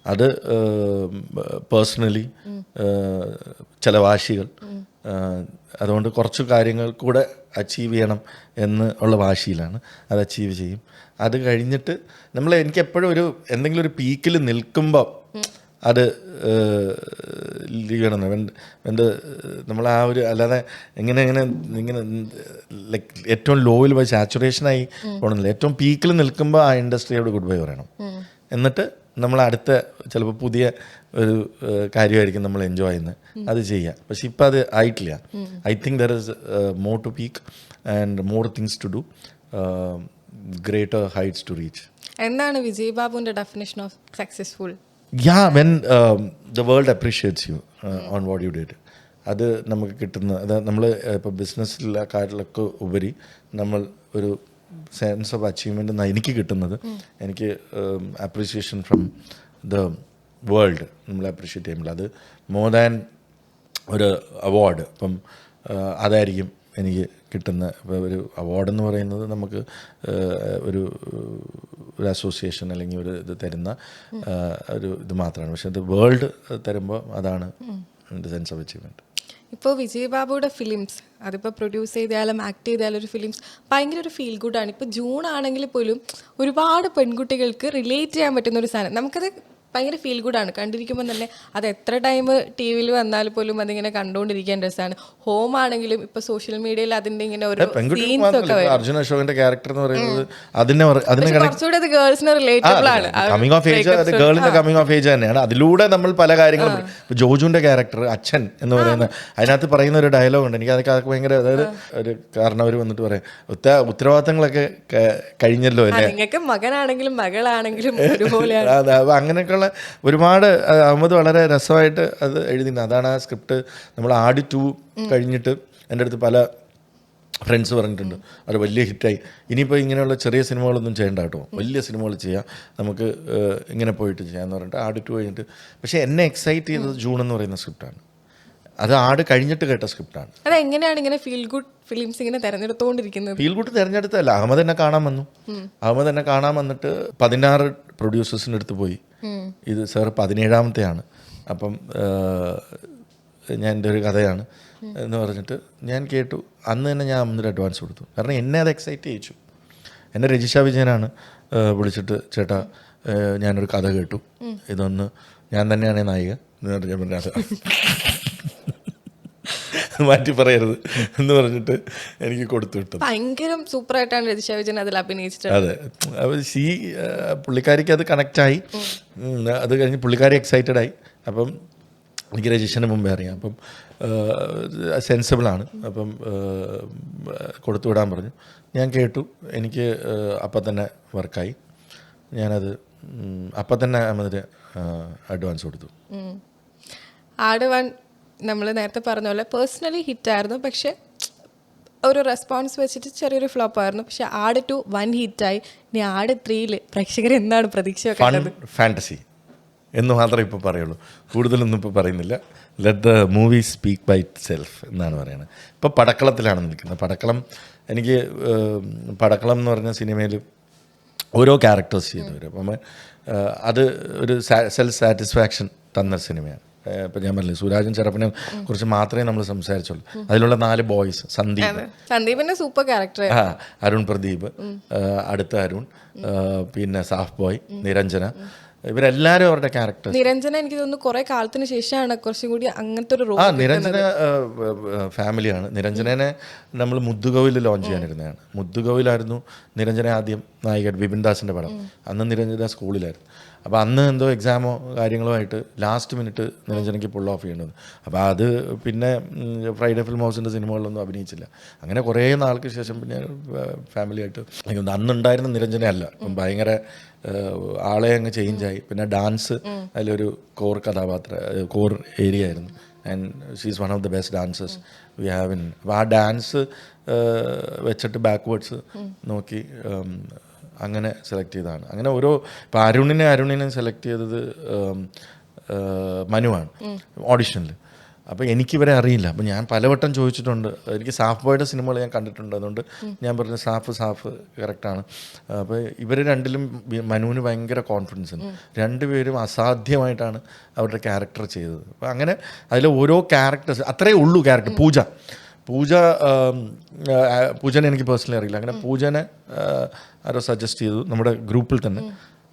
അത് പേഴ്സണലി ചില വാശികൾ, അതുകൊണ്ട് കുറച്ച് കാര്യങ്ങൾ കൂടെ അച്ചീവ് ചെയ്യണം എന്ന് ഉള്ള വാശിയിലാണ്. അത് അച്ചീവ് ചെയ്യും. അത് കഴിഞ്ഞിട്ട് എനിക്ക് എപ്പോഴും എന്തെങ്കിലും ഒരു പീക്കിൽ നിൽക്കുമ്പോൾ അത് ചെയ്യണം. നമ്മൾ ആ ഒരു അല്ലാതെ ഇങ്ങനെ ലൈക്ക് ഏറ്റവും ലോയിൽ പോയി സാച്ചുറേഷനായി പോകണമെന്നില്ല. ഏറ്റവും പീക്കിൽ നിൽക്കുമ്പോൾ ആ ഇൻഡസ്ട്രിയോട് ഗുഡ് ബൈ പറയണം. എന്നിട്ട് നമ്മൾ അടുത്ത ചിലപ്പോൾ പുതിയ ഒരു കാര്യമായിരിക്കും നമ്മൾ എൻജോയ് ചെയ്യുന്നത്, അത് ചെയ്യാം. പക്ഷെ ഇപ്പം അത് ആയിട്ടില്ല. I think there is more to peak and more things to do, greater heights to reach. എന്താണ് വിജയ് ബാബുവിന്റെ definition of successful? Yeah, when the world appreciates you on what you did. അത് നമുക്ക് കിട്ടുന്ന അത് നമ്മൾ ഇപ്പോൾ ബിസിനസ്സിലൊക്കെ ഉപരി നമ്മൾ ഒരു സെൻസ് ഓഫ് അച്ചീവ്മെൻ്റ് എനിക്ക് കിട്ടുന്നത്, എനിക്ക് അപ്രീസിയേഷൻ ഫ്രം ദ വേൾഡ് നമ്മൾ അപ്രീഷിയേറ്റ് ചെയ്യുമ്പോൾ അത് മോർ ദാൻ ഒരു അവാർഡ്. ഇപ്പം അതായിരിക്കും എനിക്ക് കിട്ടുന്ന ഒരു അവാർഡെന്ന് പറയുന്നത് നമുക്ക് ഒരു അസോസിയേഷൻ അല്ലെങ്കിൽ ഒരു ഇത് തരുന്ന ഒരു ഇത് മാത്രമാണ്. പക്ഷെ അത് വേൾഡ് തരുമ്പോൾ അതാണ് എൻ്റെ സെൻസ് ഓഫ് അച്ചീവ്മെൻറ്റ്. ഇപ്പോൾ വിജയ് ബാബുയുടെ ഫിലിംസ് അതിപ്പോൾ പ്രൊഡ്യൂസ് ചെയ്താലും ആക്ട് ചെയ്താലും ഒരു ഫിലിംസ് ഭയങ്കര ഒരു ഫീൽ ഗുഡാണ്. ഇപ്പോൾ ജൂൺ ആണെങ്കിൽ പോലും ഒരുപാട് പെൺകുട്ടികൾക്ക് റിലേറ്റ് ചെയ്യാൻ പറ്റുന്ന ഒരു സാധനം. നമുക്കത് ഭയങ്കര ഫീൽ ഗുഡാണ് കണ്ടിരിക്കുമ്പോൾ തന്നെ. അത് എത്ര ടൈം ടി വിയിൽ വന്നാൽ പോലും അതിങ്ങനെ കണ്ടുകൊണ്ടിരിക്കാൻ രസമാണ്. ഹോം ആണെങ്കിലും ഇപ്പൊ സോഷ്യൽ മീഡിയയിൽ അതിന്റെ ഇങ്ങനെ ഒരു സീൻസ് ഒക്കെ വരും. അർജുൻ അശോകന്റെ ക്യാരക്ടർ എന്ന് പറയുന്നത് കുറച്ചുകൂടെ അത് ഗേൾസിന് റിലേറ്റബിൾ ആണ്. കമ്മിങ് ഓഫ് ഏജ്, അത് ഗേളിന്റെ കമ്മിങ് ഓഫ് ഏജ് തന്നെയാണ്. അതിലൂടെ നമ്മൾ പല കാര്യങ്ങളും ജോജുവിന്റെ ക്യാരക്ടർ അച്ഛൻ എന്ന് പറയുന്ന അതിനകത്ത് പറയുന്ന ഒരു ഡയലോഗ് ഉണ്ട്. എനിക്ക് അതൊക്കെ ഭയങ്കര, അതായത് ഒരു കാരണം അവർ വന്നിട്ട് പറയാം ഉത്തരവാദിത്തങ്ങളൊക്കെ കഴിഞ്ഞല്ലോ അല്ലേ, നിങ്ങൾക്ക് മകനാണെങ്കിലും മകളാണെങ്കിലും ഒരുപോലെയാണ്. അങ്ങനെയൊക്കെയുള്ള ഒരുപാട് അഹമ്മദ് വളരെ രസമായിട്ട് അത് എഴുതിയിരുന്നു. അതാണ് ആ സ്ക്രിപ്റ്റ്. നമ്മൾ ആട് 2 കഴിഞ്ഞിട്ട് എൻ്റെ അടുത്ത് പല ഫ്രണ്ട്സ് പറഞ്ഞിട്ടുണ്ട് അത് വലിയ ഹിറ്റായി, ഇനിയിപ്പോൾ ഇങ്ങനെയുള്ള ചെറിയ സിനിമകളൊന്നും ചെയ്യേണ്ട കേട്ടോ, വലിയ സിനിമകൾ ചെയ്യാം, നമുക്ക് ഇങ്ങനെ പോയിട്ട് ചെയ്യാമെന്ന് പറഞ്ഞിട്ട് ആട് 2 കഴിഞ്ഞിട്ട്. പക്ഷേ എന്നെ എക്സൈറ്റ് ചെയ്തത് ജൂൺ എന്ന് പറയുന്ന സ്ക്രിപ്റ്റാണ്. അത് ആട് കഴിഞ്ഞിട്ട് കേട്ട സ്ക്രിപ്റ്റാണ്. അതെങ്ങനെയാണ് ഇങ്ങനെ ഫീൽ ഗുഡ് ഫിലിംസ് ഇങ്ങനെ തിരഞ്ഞെടുത്തുകൊണ്ടിരിക്കുന്നത്? ഫീൽ ഗുഡ് തിരഞ്ഞെടുത്തല്ല, അഹമ്മദ് എന്നെ കാണാൻ വന്നു. അഹമ്മദ് എന്നെ കാണാൻ വന്നിട്ട് 16 പ്രൊഡ്യൂസേഴ്സിൻ്റെ അടുത്ത് പോയി. ഇത് സാർ 17ാമത്തെയാണ്, അപ്പം ഞാൻ എൻ്റെ ഒരു കഥയാണ് എന്ന് പറഞ്ഞിട്ട് ഞാൻ കേട്ടു. അന്ന് തന്നെ ഞാൻ അമ്മൊരു അഡ്വാൻസ് കൊടുത്തു. കാരണം എന്നെ അത് എക്സൈറ്റ് ചെയ്യിച്ചു. എന്നെ രജിഷ വിജയനാണ് വിളിച്ചിട്ട്, ചേട്ടാ ഞാനൊരു കഥ കേട്ടു, ഇതൊന്ന് ഞാൻ തന്നെയാണ് നായിക എന്ന് പറഞ്ഞാൽ മാറ്റി പറയരുത് എന്ന് പറഞ്ഞിട്ട് എനിക്ക് കൊടുത്തു വിട്ടു. ഭയങ്കര സൂപ്പറായിട്ടാണ് രജിഷ വിജയൻ അതിൽ അഭിനയിച്ചിട്ട്. അതെ, പുള്ളിക്കാരിക്ക് അത് കണക്റ്റായി. അത് കഴിഞ്ഞ് പുള്ളിക്കാരി എക്സൈറ്റഡ് ആയി. അപ്പം എനിക്ക് രജിഷന് മുമ്പേ അറിയാം. അപ്പം സെൻസിബിളാണ്. അപ്പം കൊടുത്തു വിടാൻ പറഞ്ഞു. ഞാൻ കേട്ടു. എനിക്ക് അപ്പം തന്നെ വർക്കായി. ഞാനത് അപ്പം തന്നെ അതിന് അഡ്വാൻസ് കൊടുത്തു. ആട് 1 നമ്മൾ നേരത്തെ പറഞ്ഞ പോലെ പേഴ്സണലി ഹിറ്റായിരുന്നു. പക്ഷെ ഒരു റെസ്പോൺസ് വെച്ചിട്ട് ചെറിയൊരു ഫ്ലോപ്പ് ആയിരുന്നു. പക്ഷെ ആട് 2 1 ഹിറ്റായി. ഇനി ആട് 3 പ്രേക്ഷകർ എന്താണ് പ്രതീക്ഷ വെക്കുന്നത്? ഫാൻറ്റസി എന്ന് മാത്രമേ ഇപ്പോൾ പറയുള്ളൂ, കൂടുതലൊന്നും ഇപ്പോൾ പറയുന്നില്ല. Let the movie speak by itself എന്നാണ് പറയുന്നത്. ഇപ്പോൾ പടക്കളത്തിലാണ് നിൽക്കുന്നത്. എനിക്ക് പടക്കളം എന്ന് പറഞ്ഞ സിനിമയിൽ ഓരോ ക്യാരക്ടേഴ്സ് ചെയ്തവർ, അപ്പം അത് ഒരു സെൽഫ് സാറ്റിസ്ഫാക്ഷൻ തന്ന സിനിമയാണ്. ഇപ്പം ഞാൻ പറഞ്ഞില്ലേ, സുരാജും ചെറുപ്പനെ കുറിച്ച് മാത്രമേ നമ്മൾ സംസാരിച്ചുള്ളൂ. അതിലുള്ള 4 ബോയ്സ്, സന്ദീപിന്റെ സൂപ്പർ ക്യാരക്ടർ, അരുൺ പ്രദീപ്, അടുത്ത അരുൺ, പിന്നെ സാഫ് ബോയ്, നിരഞ്ജന, ഇവരെല്ലാവരും അവരുടെ ക്യാരക്ടേഴ്സ്. നിരഞ്ജന എനിക്ക് തോന്നുന്നു കുറെ കാലത്തിന് ശേഷമാണ് കുറച്ചും കൂടി അങ്ങനത്തെ ഒരു റോൾ. നിരഞ്ജന ഫാമിലിയാണ്. നിരഞ്ജനെ നമ്മൾ മുദ്ദുഗോവിൽ ലോഞ്ച് ചെയ്യാനിരുന്നതാണ്. മുദ്ദുഗോവിലായിരുന്നു നിരഞ്ജന ആദ്യം നായിക, ബിപിൻ ദാസിൻ്റെ പടം. അന്ന് നിരഞ്ജന സ്കൂളിലായിരുന്നു. അപ്പോൾ അന്ന് എന്തോ എക്സാമോ കാര്യങ്ങളോ ആയിട്ട് ലാസ്റ്റ് മിനിറ്റ് നിരഞ്ജനയ്ക്ക് പുൾ ഓഫ് ചെയ്യേണ്ടത്. അപ്പോൾ അത് പിന്നെ ഫ്രൈഡേ ഫിലിം ഹൗസിൻ്റെ സിനിമകളിലൊന്നും അഭിനയിച്ചില്ല. അങ്ങനെ കുറേ നാൾക്ക് ശേഷം പിന്നെ ഫാമിലിയായിട്ട് അന്നുണ്ടായിരുന്ന നിരഞ്ജനയല്ല, ഇപ്പം ഭയങ്കര ആളെ അങ്ങ് ചേഞ്ചായി. പിന്നെ ഡാൻസ് അതിലൊരു കോർ ഏരിയ ആയിരുന്നു. And she is one of the best dancers we have in. അപ്പോൾ ആ ഡാൻസ് വെച്ചിട്ട് ബാക്ക്വേർഡ്സ് നോക്കി അങ്ങനെ സെലക്ട് ചെയ്തതാണ്. അങ്ങനെ ഓരോ ഇപ്പോൾ അരുണിനെ സെലക്ട് ചെയ്തത് മനുവാണ് ഓഡിഷനിൽ. അപ്പോൾ എനിക്കിവരെ അറിയില്ല. അപ്പോൾ ഞാൻ പലവട്ടം ചോദിച്ചിട്ടുണ്ട്. എനിക്ക് സാഫ് ബോയുടെ സിനിമകൾ ഞാൻ കണ്ടിട്ടുണ്ട്, അതുകൊണ്ട് ഞാൻ പറഞ്ഞു സാഫ് കറക്റ്റാണ്. അപ്പോൾ ഇവർ രണ്ടിലും മനുവിന് ഭയങ്കര കോൺഫിഡൻസ് ഉണ്ട്. രണ്ടുപേരും അസാധ്യമായിട്ടാണ് അവരുടെ ക്യാരക്ടർ ചെയ്തത്. അപ്പോൾ അങ്ങനെ അതിൽ ഓരോ ക്യാരക്ടേഴ്സ് അത്രയേ ഉള്ളൂ. ക്യാരക്ടർ പൂജനെ എനിക്ക് പേഴ്സണലി അറിയില്ല. അങ്ങനെ പൂജനെ ആരോ സജസ്റ്റ് ചെയ്തു നമ്മുടെ ഗ്രൂപ്പിൽ തന്നെ.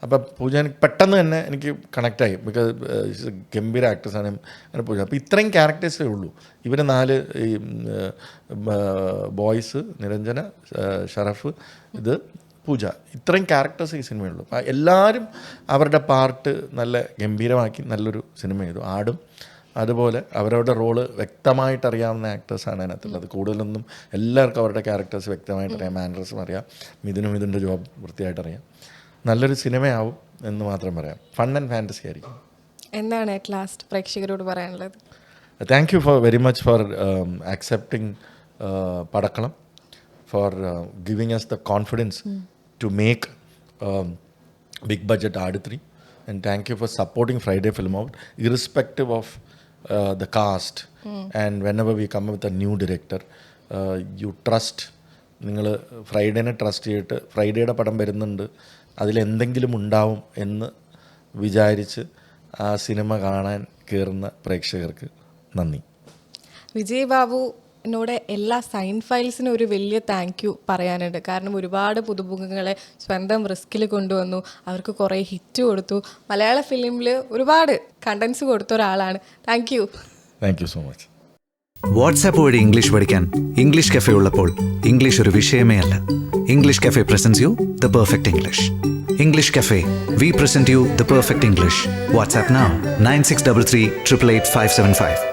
അപ്പം പൂജ എനിക്ക് പെട്ടെന്ന് തന്നെ എനിക്ക് കണക്റ്റായി. ബിക്കോസ് ഗംഭീര ആക്ടേഴ്സാണ് അങ്ങനെ പൂജ. അപ്പോൾ ഇത്രയും ക്യാരക്ടേഴ്സേ ഉള്ളൂ. ഇവർ 4 ഈ ബോയ്സ്, നിരഞ്ജന, ഷറഫ്, ഇത് പൂജ, ഇത്രയും ക്യാരക്ടേഴ്സ് ഈ സിനിമയുള്ളൂ. അപ്പോൾ എല്ലാവരും അവരുടെ പാർട്ട് നല്ല ഗംഭീരമാക്കി നല്ലൊരു സിനിമ ചെയ്തു. ആടും അതുപോലെ അവരവരുടെ റോള് വ്യക്തമായിട്ട് അറിയാവുന്ന ആക്ടേഴ്സാണ് അതിനകത്തുള്ളത്. കൂടുതലൊന്നും എല്ലാവർക്കും അവരുടെ ക്യാരക്ടേഴ്സ് വ്യക്തമായിട്ട് അറിയാം. മാനറസും അറിയാം. ഇതിൻ്റെ ജോബ് വൃത്തിയായിട്ട് അറിയാം. നല്ലൊരു സിനിമയാവും എന്ന് മാത്രം പറയാം. ഫൺ ആൻഡ് ഫാൻറ്റസി ആയിരിക്കും. എന്താണ് അറ്റ് ലാസ്റ്റ് പ്രേക്ഷകരോട് പറയാനുള്ളത്? Thank you very much for accepting Padakkalam, for giving us the confidence to make big budget Aadu 3, and thank you for supporting Friday Film Out irrespective of the cast, and whenever we come up with a new director, you trust. നിങ്ങൾ ഫ്രൈഡേനെ trust ചെയ്തിട്ട് ഫ്രൈഡേയുടെ പടം വരുന്നുണ്ട്, അതിലെന്തെങ്കിലും ഉണ്ടാവും എന്ന് വിചാരിച്ച് ആ cinema കാണാൻ കയറുന്ന പ്രേക്ഷകർക്ക് നന്ദി. വിജയ് ബാബു എന്നോട് എല്ലാ സൈൻ ഫയൽസിനും ഒരു വലിയ താങ്ക് യു പറയാനുണ്ട്. കാരണം ഒരുപാട് പുതുമുഖങ്ങളെ സ്വന്തം റിസ്കിൽ കൊണ്ടുവന്നു, അവർക്ക് കുറേ ഹിറ്റ് കൊടുത്തു, മലയാള ഫിലിമിൽ ഒരുപാട് കണ്ടൻസ് കൊടുത്ത ഒരാളാണ്. Thank you so much. WhatsApp വഴി ഇംഗ്ലീഷ് പഠിക്കാൻ ഇംഗ്ലീഷ് കഫേ ഉള്ളപ്പോൾ ഇംഗ്ലീഷ് ഒരു വിഷയമേ അല്ല. English cafe presents you the perfect English. English cafe, we present you the perfect English. WhatsApp now 9633 888 575.